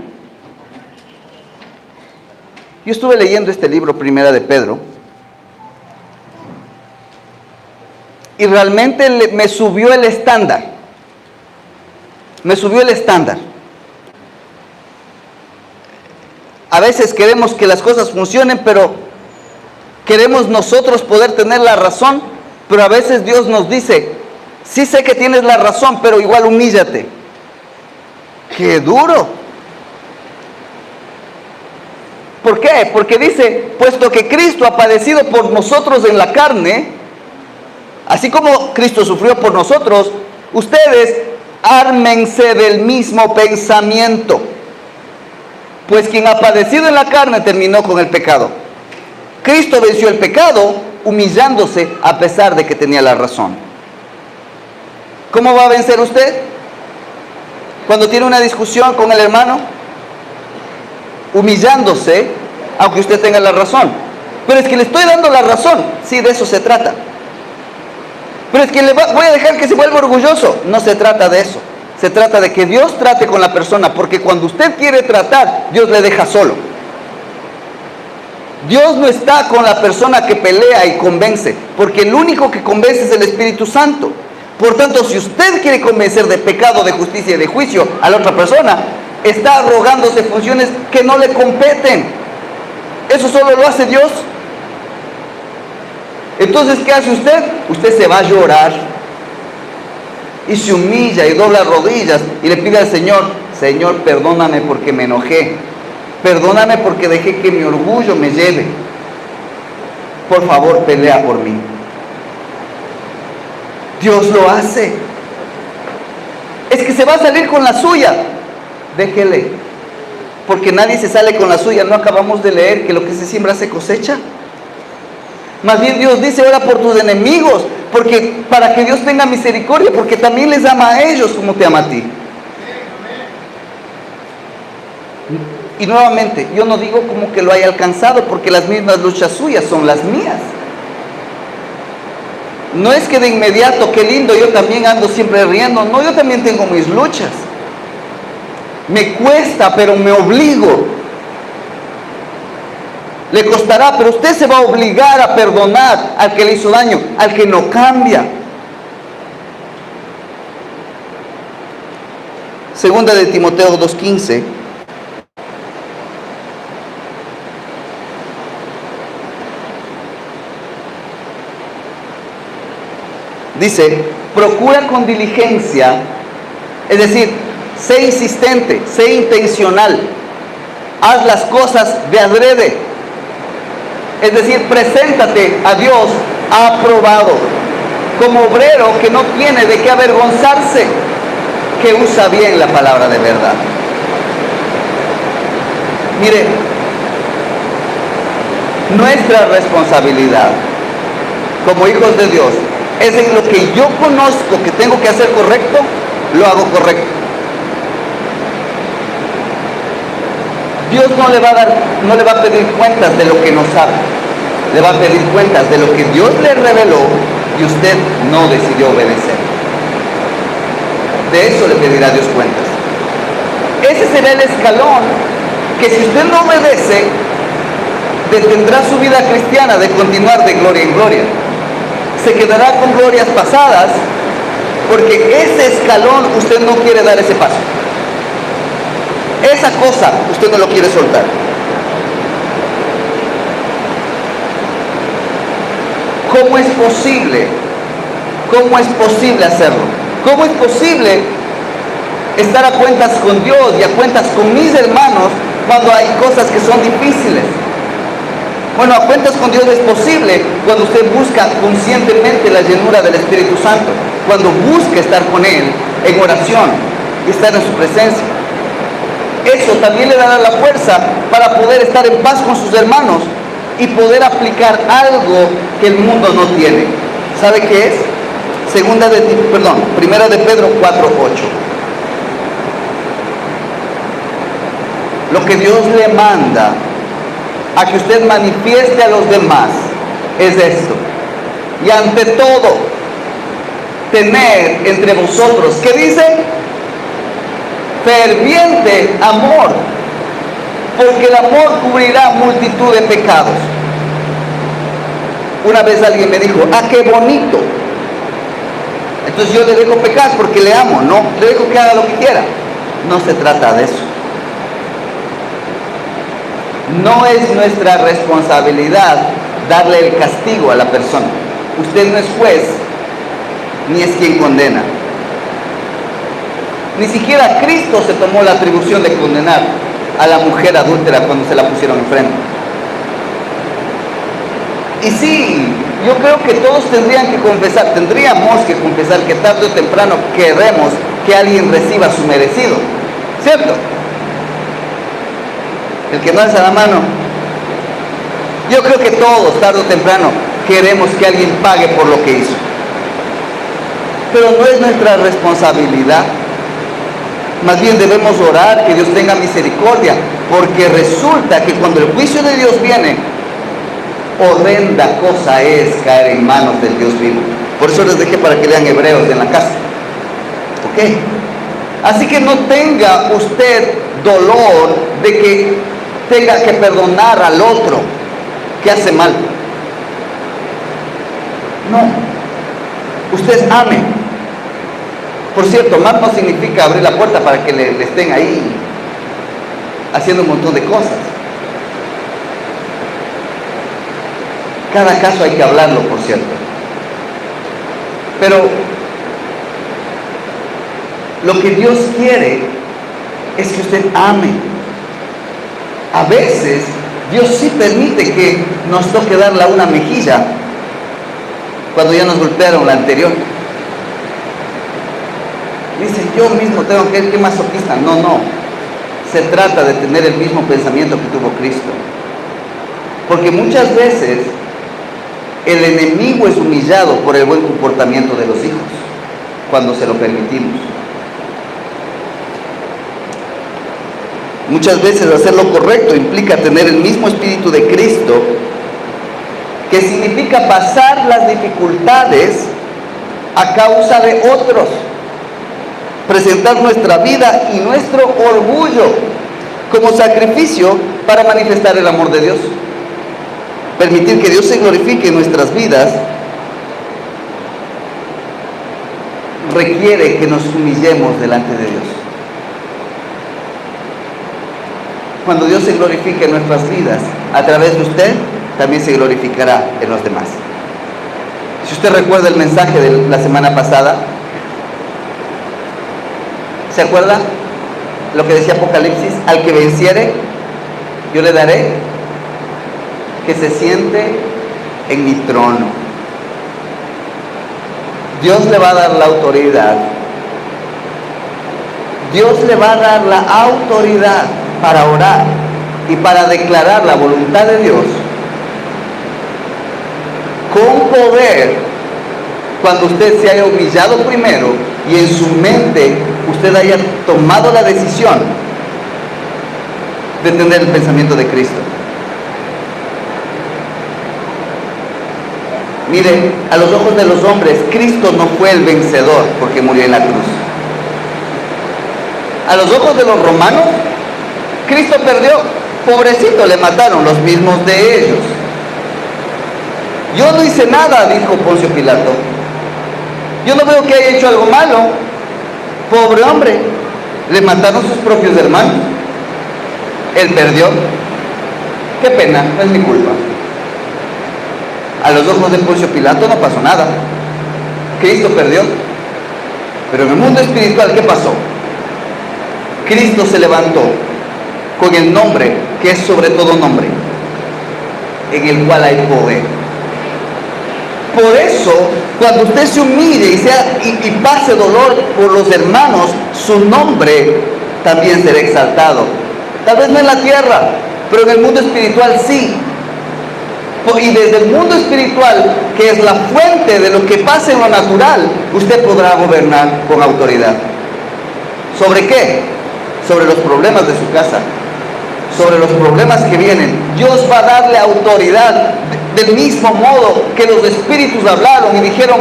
Yo estuve leyendo este libro, Primera de Pedro, y realmente me subió el estándar. Me subió el estándar. A veces queremos que las cosas funcionen, pero queremos nosotros poder tener la razón, pero a veces Dios nos dice, sí sé que tienes la razón, pero igual humíllate. ¡Qué duro! ¿Por qué? Porque dice, puesto que Cristo ha padecido por nosotros en la carne, así como Cristo sufrió por nosotros, ustedes ármense del mismo pensamiento. Pues quien ha padecido en la carne terminó con el pecado. Cristo venció el pecado humillándose a pesar de que tenía la razón. ¿Cómo va a vencer usted? Cuando tiene una discusión con el hermano, humillándose, aunque usted tenga la razón. Pero es que le estoy dando la razón. Sí, de eso se trata. Pero es que voy a dejar que se vuelva orgulloso. No se trata de eso. Se trata de que Dios trate con la persona, porque cuando usted quiere tratar, Dios le deja solo. Dios no está con la persona que pelea y convence, porque el único que convence es el Espíritu Santo. Por tanto, si usted quiere convencer de pecado, de justicia y de juicio a la otra persona, está arrogándose funciones que no le competen. Eso solo lo hace Dios. Entonces, ¿qué hace usted? Usted se va a llorar y se humilla y dobla rodillas y le pide al Señor, Señor, perdóname porque me enojé, perdóname porque dejé que mi orgullo me lleve, por favor pelea por mí. Dios lo hace. Es que se va a salir con la suya, déjele, porque nadie se sale con la suya. No acabamos de leer que lo que se siembra se cosecha. Más bien Dios dice, ora por tus enemigos, porque para que Dios tenga misericordia, porque también les ama a ellos como te ama a ti. Y nuevamente, yo no digo como que lo haya alcanzado, porque las mismas luchas suyas son las mías. No es que de inmediato, qué lindo, yo también ando siempre riendo. No, yo también tengo mis luchas. Me cuesta, pero me obligo. Le costará, pero usted se va a obligar a perdonar al que le hizo daño, al que no cambia. Segunda de Timoteo 2:15. Dice, procura con diligencia, es decir, sé insistente, sé intencional, haz las cosas de adrede, es decir, preséntate a Dios aprobado, como obrero que no tiene de qué avergonzarse, que usa bien la palabra de verdad. Mire, nuestra responsabilidad como hijos de Dios es en lo que yo conozco que tengo que hacer correcto, lo hago correcto. Dios no le va a pedir cuentas de lo que no sabe. Le va a pedir cuentas de lo que Dios le reveló y usted no decidió obedecer. De eso le pedirá Dios cuentas. Ese será el escalón que, si usted no obedece, detendrá su vida cristiana de continuar de gloria en gloria. Se quedará con glorias pasadas, porque ese escalón usted no quiere dar ese paso. Esa cosa usted no lo quiere soltar. ¿Cómo es posible? ¿Cómo es posible hacerlo? ¿Cómo es posible estar a cuentas con Dios y a cuentas con mis hermanos cuando hay cosas que son difíciles? Bueno, a cuentas con Dios es posible cuando usted busca conscientemente la llenura del Espíritu Santo, cuando busca estar con Él en oración y estar en su presencia. Eso también le dará la fuerza para poder estar en paz con sus hermanos y poder aplicar algo que el mundo no tiene. ¿Sabe qué es? Primera de Pedro 4:8. Lo que Dios le manda a que usted manifieste a los demás es esto: y ante todo, tener entre vosotros, ¿qué dice? Ferviente amor, porque el amor cubrirá multitud de pecados. Una vez alguien me dijo, qué bonito, entonces yo le dejo pecar porque le amo. No, le dejo que haga lo que quiera. No se trata de eso. No es nuestra responsabilidad darle el castigo a la persona. Usted no es juez, ni es quien condena. Ni siquiera Cristo se tomó la atribución de condenar a la mujer adúltera cuando se la pusieron enfrente. Y sí, yo creo que todos tendríamos que confesar que tarde o temprano queremos que alguien reciba su merecido, ¿cierto? El que no alza la mano. Yo creo que todos, tarde o temprano, queremos que alguien pague por lo que hizo. Pero no es nuestra responsabilidad. Más bien debemos orar que Dios tenga misericordia, porque resulta que cuando el juicio de Dios viene, horrenda cosa es caer en manos del Dios vivo. Por eso les dejé para que lean Hebreos en la casa. ¿Ok? Así que no tenga usted dolor de que tenga que perdonar al otro que hace mal. No. Usted ame. Por cierto, amar no significa abrir la puerta para que le estén ahí haciendo un montón de cosas. Cada caso hay que hablarlo, por cierto. Pero lo que Dios quiere es que usted ame. A veces Dios sí permite que nos toque darle una mejilla cuando ya nos golpearon la anterior. Dice, yo mismo tengo que ir, qué masoquista. No. Se trata de tener el mismo pensamiento que tuvo Cristo. Porque muchas veces el enemigo es humillado por el buen comportamiento de los hijos, cuando se lo permitimos. Muchas veces hacer lo correcto implica tener el mismo espíritu de Cristo, que significa pasar las dificultades a causa de otros, presentar nuestra vida y nuestro orgullo como sacrificio para manifestar el amor de Dios. Permitir que Dios se glorifique en nuestras vidas requiere que nos humillemos delante de Dios. Cuando Dios se glorifique en nuestras vidas a través de usted, también se glorificará en los demás. Si usted recuerda el mensaje de la semana pasada, ¿se acuerda lo que decía Apocalipsis? Al que venciere, yo le daré que se siente en mi trono. Dios le va a dar la autoridad. Dios le va a dar la autoridad para orar y para declarar la voluntad de Dios con poder, cuando usted se haya humillado primero y en su mente usted haya tomado la decisión de tener el pensamiento de Cristo. Mire, a los ojos de los hombres, Cristo no fue el vencedor porque murió en la cruz. A los ojos de los romanos, Cristo perdió. Pobrecito, le mataron los mismos de ellos. Yo no hice nada, dijo Poncio Pilato. Yo no veo que haya hecho algo malo. Pobre hombre, le mataron sus propios hermanos. Él perdió. Qué pena, no es mi culpa. A los ojos de Poncio Pilato no pasó nada. Cristo perdió. Pero en el mundo espiritual, ¿qué pasó? Cristo se levantó con el nombre que es sobre todo nombre, en el cual hay poder. Por eso, cuando usted se humille y pase dolor por los hermanos, su nombre también será exaltado. Tal vez no en la tierra, pero en el mundo espiritual sí. Y desde el mundo espiritual, que es la fuente de lo que pasa en lo natural, usted podrá gobernar con autoridad. ¿Sobre qué? Sobre los problemas de su casa, sobre los problemas que vienen. Dios va a darle autoridad del mismo modo que los espíritus hablaron y dijeron: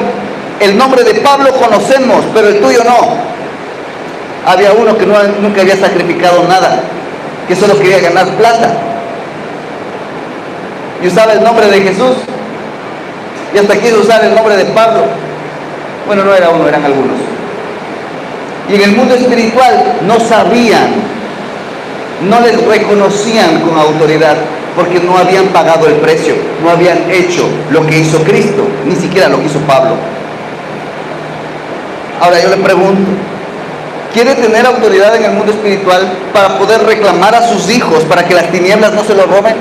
el nombre de Pablo conocemos, pero el tuyo no. Había uno que nunca había sacrificado nada, que solo quería ganar plata, y usaba el nombre de Jesús, y hasta quiso usar el nombre de Pablo. Bueno, no era uno, eran algunos. Y en el mundo espiritual no sabían, no les reconocían con autoridad, porque no habían pagado el precio, no habían hecho lo que hizo Cristo, ni siquiera lo que hizo Pablo. Ahora yo le pregunto, ¿quiere tener autoridad en el mundo espiritual para poder reclamar a sus hijos para que las tinieblas no se lo roben?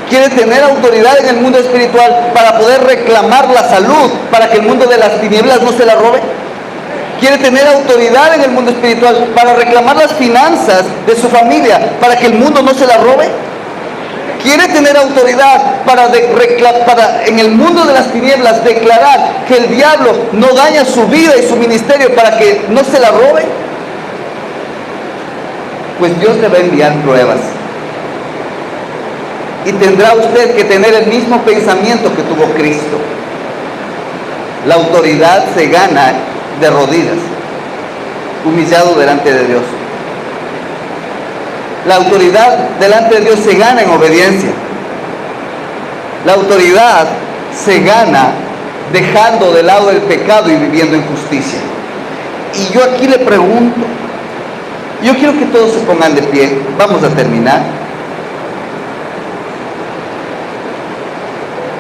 ¿Quiere tener autoridad en el mundo espiritual para poder reclamar la salud para que el mundo de las tinieblas no se la robe? ¿Quiere tener autoridad en el mundo espiritual para reclamar las finanzas de su familia para que el mundo no se la robe? ¿Quiere tener autoridad para en el mundo de las tinieblas declarar que el diablo no daña su vida y su ministerio para que no se la robe? Pues Dios le va a enviar pruebas. Y tendrá usted que tener el mismo pensamiento que tuvo Cristo. La autoridad se gana de rodillas, humillado delante de Dios. La autoridad delante de Dios se gana en obediencia. La autoridad se gana dejando de lado el pecado y viviendo en justicia. Y yo aquí le pregunto, yo quiero que todos se pongan de pie, vamos a terminar.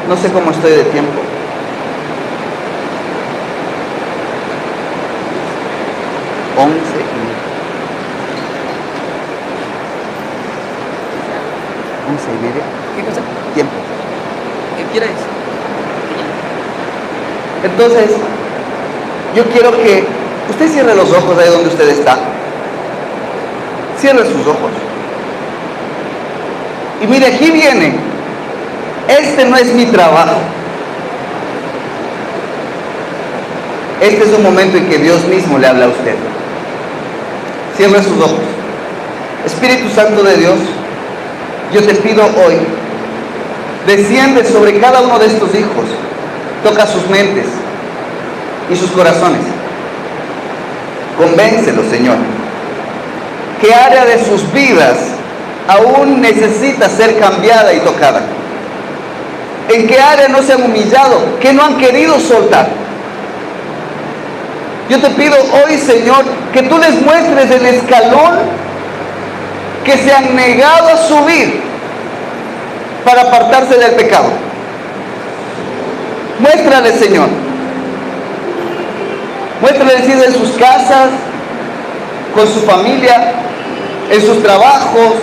No sé cómo estoy de tiempo. Once y media. ¿Qué cosa? Tiempo. ¿Qué quieres? Entonces, yo quiero que usted cierre los ojos ahí donde usted está. Cierre sus ojos. Y mire, aquí viene. Este no es mi trabajo. Este es un momento en que Dios mismo le habla a usted. Cierre sus ojos. Espíritu Santo de Dios, yo te pido hoy, desciende sobre cada uno de estos hijos, toca sus mentes y sus corazones. Convéncelos, Señor. ¿Qué área de sus vidas aún necesita ser cambiada y tocada? ¿En qué área no se han humillado? ¿Qué no han querido soltar? Yo te pido hoy, Señor, que tú les muestres el escalón que se han negado a subir para apartarse del pecado. Muéstrales, Señor. Muéstrales en sus casas, con su familia, en sus trabajos,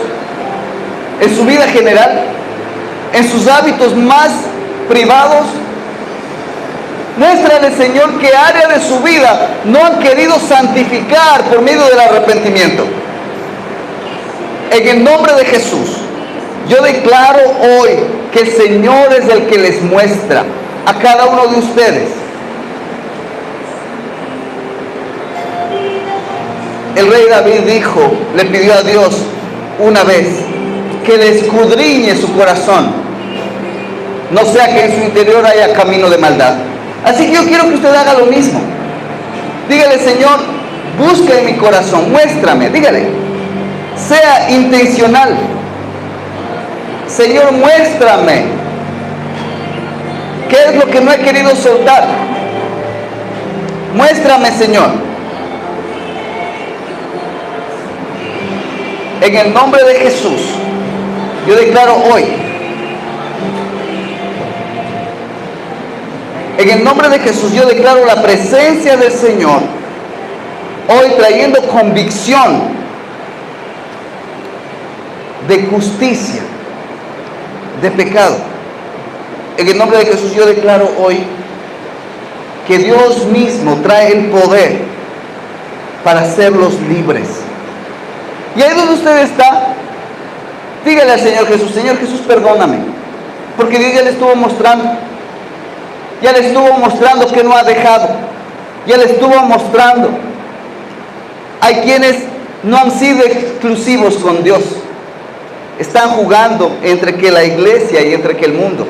en su vida general, en sus hábitos más privados. Muéstrales, Señor, qué área de su vida no han querido santificar por medio del arrepentimiento. En el nombre de Jesús, yo declaro hoy que el Señor es el que les muestra a cada uno de ustedes. El rey David dijo, le pidió a Dios una vez que le escudriñe su corazón, no sea que en su interior haya camino de maldad. Así que yo quiero que usted haga lo mismo. Dígale, Señor, busca en mi corazón, muéstrame, dígale, sea intencional. Señor, muéstrame qué es lo que no he querido soltar. Muéstrame, Señor. En el nombre de Jesús, yo declaro hoy, en el nombre de Jesús, yo declaro la presencia del Señor hoy trayendo convicción de justicia, de pecado. En el nombre de Jesús yo declaro hoy que Dios mismo trae el poder para hacerlos libres. Y ahí donde usted está, dígale al Señor Jesús, perdóname, porque Dios ya le estuvo mostrando que no ha dejado, ya le estuvo mostrando. Hay quienes no han sido exclusivos con Dios, están jugando entre que la iglesia y entre que el mundo.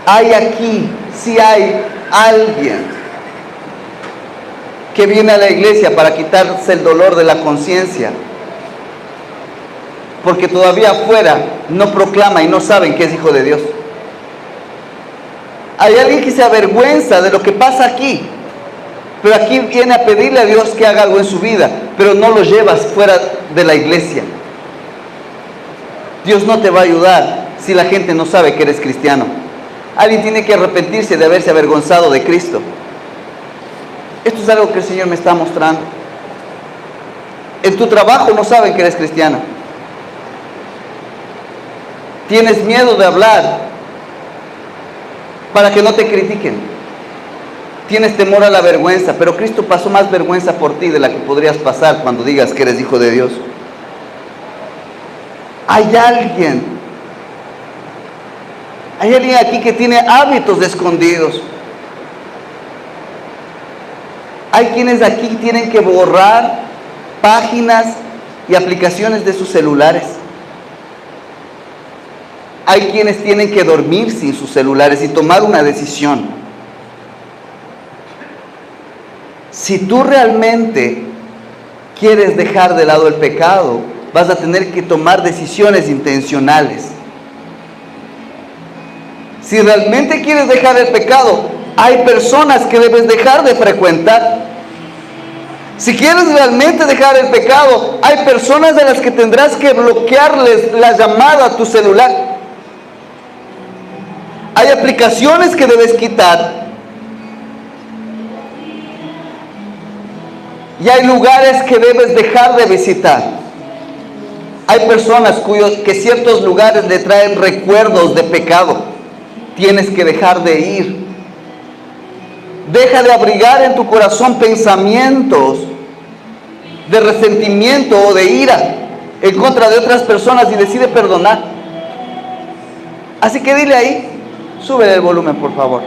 Hay aquí, sí hay alguien que viene a la iglesia para quitarse el dolor de la conciencia, porque todavía afuera no proclama y no saben que es hijo de Dios. Hay alguien que se avergüenza de lo que pasa aquí, pero aquí viene a pedirle a Dios que haga algo en su vida, pero no lo llevas fuera de la iglesia. Dios no te va a ayudar si la gente no sabe que eres cristiano. Alguien tiene que arrepentirse de haberse avergonzado de Cristo. Esto es algo que el Señor me está mostrando. En tu trabajo no saben que eres cristiano. Tienes miedo de hablar para que no te critiquen. Tienes temor a la vergüenza, pero Cristo pasó más vergüenza por ti de la que podrías pasar cuando digas que eres hijo de Dios. Hay alguien aquí que tiene hábitos escondidos. Hay quienes aquí tienen que borrar páginas y aplicaciones de sus celulares. Hay quienes tienen que dormir sin sus celulares y tomar una decisión. Si tú realmente quieres dejar de lado el pecado, vas a tener que tomar decisiones intencionales. Si realmente quieres dejar el pecado, hay personas que debes dejar de frecuentar. Si quieres realmente dejar el pecado, hay personas de las que tendrás que bloquearles la llamada a tu celular. Hay aplicaciones que debes quitar. Y hay lugares que debes dejar de visitar. Hay personas que ciertos lugares le traen recuerdos de pecado. Tienes que dejar de ir. Deja de abrigar en tu corazón pensamientos de resentimiento o de ira en contra de otras personas y decide perdonar. Así que dile ahí, sube el volumen por favor.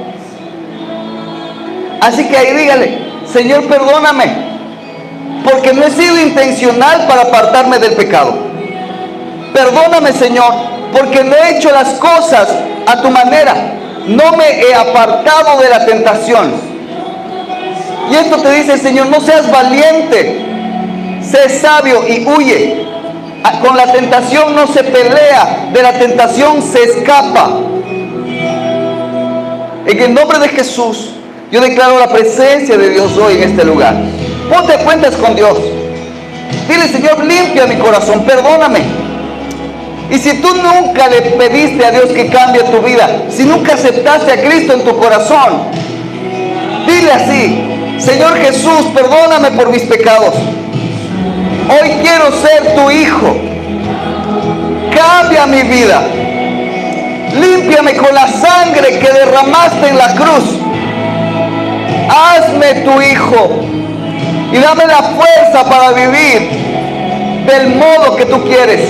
Así que ahí dígale, Señor, perdóname porque no he sido intencional para apartarme del pecado. Perdóname, Señor, porque no he hecho las cosas a tu manera. No me he apartado de la tentación. Y esto te dice el Señor: no seas valiente, sé sabio y huye. Con la tentación no se pelea, de la tentación se escapa. En el nombre de Jesús, yo declaro la presencia de Dios hoy en este lugar. Ponte a cuentas con Dios. Dile: Señor, limpia mi corazón, perdóname. Y si tú nunca le pediste a Dios que cambie tu vida, si nunca aceptaste a Cristo en tu corazón, dile así: Señor Jesús, perdóname por mis pecados. Hoy quiero ser tu hijo. Cambia mi vida. Límpiame con la sangre que derramaste en la cruz. Hazme tu hijo y dame la fuerza para vivir del modo que tú quieres.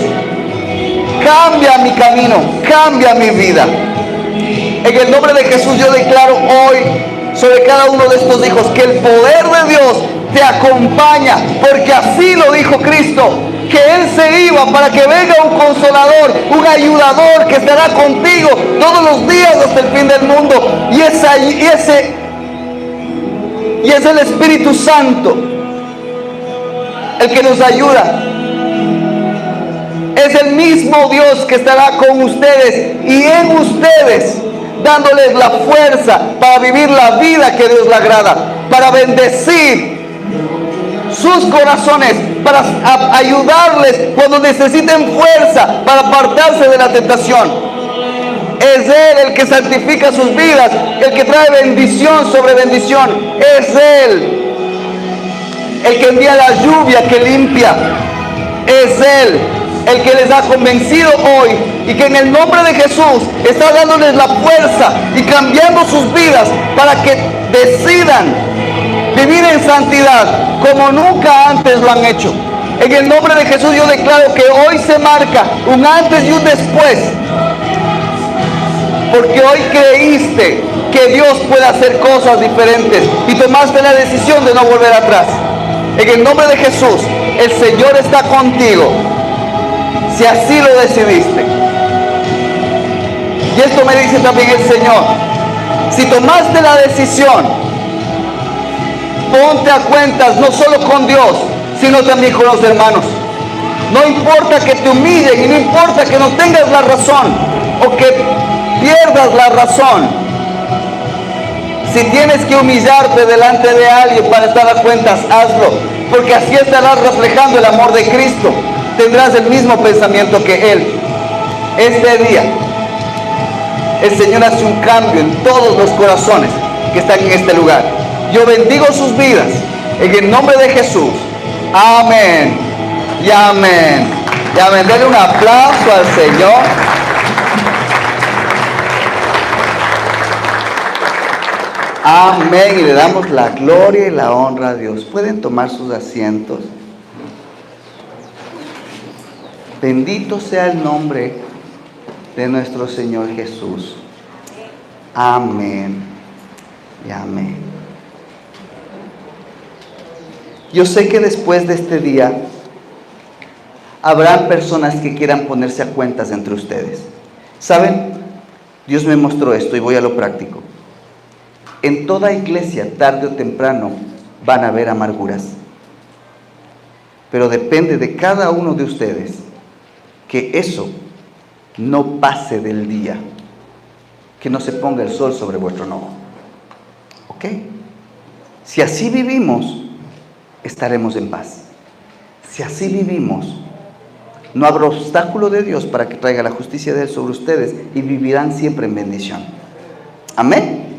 Cambia mi camino, cambia mi vida. En el nombre de Jesús yo declaro hoy sobre cada uno de estos hijos que el poder de Dios te acompaña, porque así lo dijo Cristo, que Él se iba para que venga un consolador, un ayudador que estará contigo todos los días hasta el fin del mundo. Y es el Espíritu Santo el que nos ayuda. Es el mismo Dios que estará con ustedes y en ustedes, dándoles la fuerza para vivir la vida que Dios le agrada, para bendecir sus corazones, para ayudarles cuando necesiten fuerza para apartarse de la tentación. Es Él el que santifica sus vidas, el que trae bendición sobre bendición. Es Él el que envía la lluvia que limpia. Es Él el que les ha convencido hoy y que en el nombre de Jesús está dándoles la fuerza y cambiando sus vidas para que decidan vivir en santidad como nunca antes lo han hecho. En el nombre de Jesús yo declaro que hoy se marca un antes y un después, porque hoy creíste que Dios puede hacer cosas diferentes y tomaste la decisión de no volver atrás. En el nombre de Jesús, el Señor está contigo, si así lo decidiste. Y esto me dice también el Señor: si tomaste la decisión, ponte a cuentas no solo con Dios, sino también con los hermanos. No importa que te humillen y no importa que no tengas la razón o que pierdas la razón. Si tienes que humillarte delante de alguien para estar a cuentas, hazlo, porque así estarás reflejando el amor de Cristo. Tendrás el mismo pensamiento que Él. Este día el Señor hace un cambio en todos los corazones que están en este lugar. Yo bendigo sus vidas en el nombre de Jesús. Amén y amén y amén. Denle un aplauso al Señor. Amén. Y le damos la gloria y la honra a Dios. Pueden tomar sus asientos. Bendito sea el nombre de nuestro Señor Jesús. Amén y amén. Yo sé que después de este día habrán personas que quieran ponerse a cuentas entre ustedes. ¿Saben? Dios me mostró esto y voy a lo práctico. En toda iglesia, tarde o temprano, van a haber amarguras. Pero depende de cada uno de ustedes que eso no pase del día, que no se ponga el sol sobre vuestro enojo. ¿Ok? Si así vivimos, estaremos en paz. Si así vivimos, no habrá obstáculo de Dios para que traiga la justicia de Él sobre ustedes y vivirán siempre en bendición. Amén.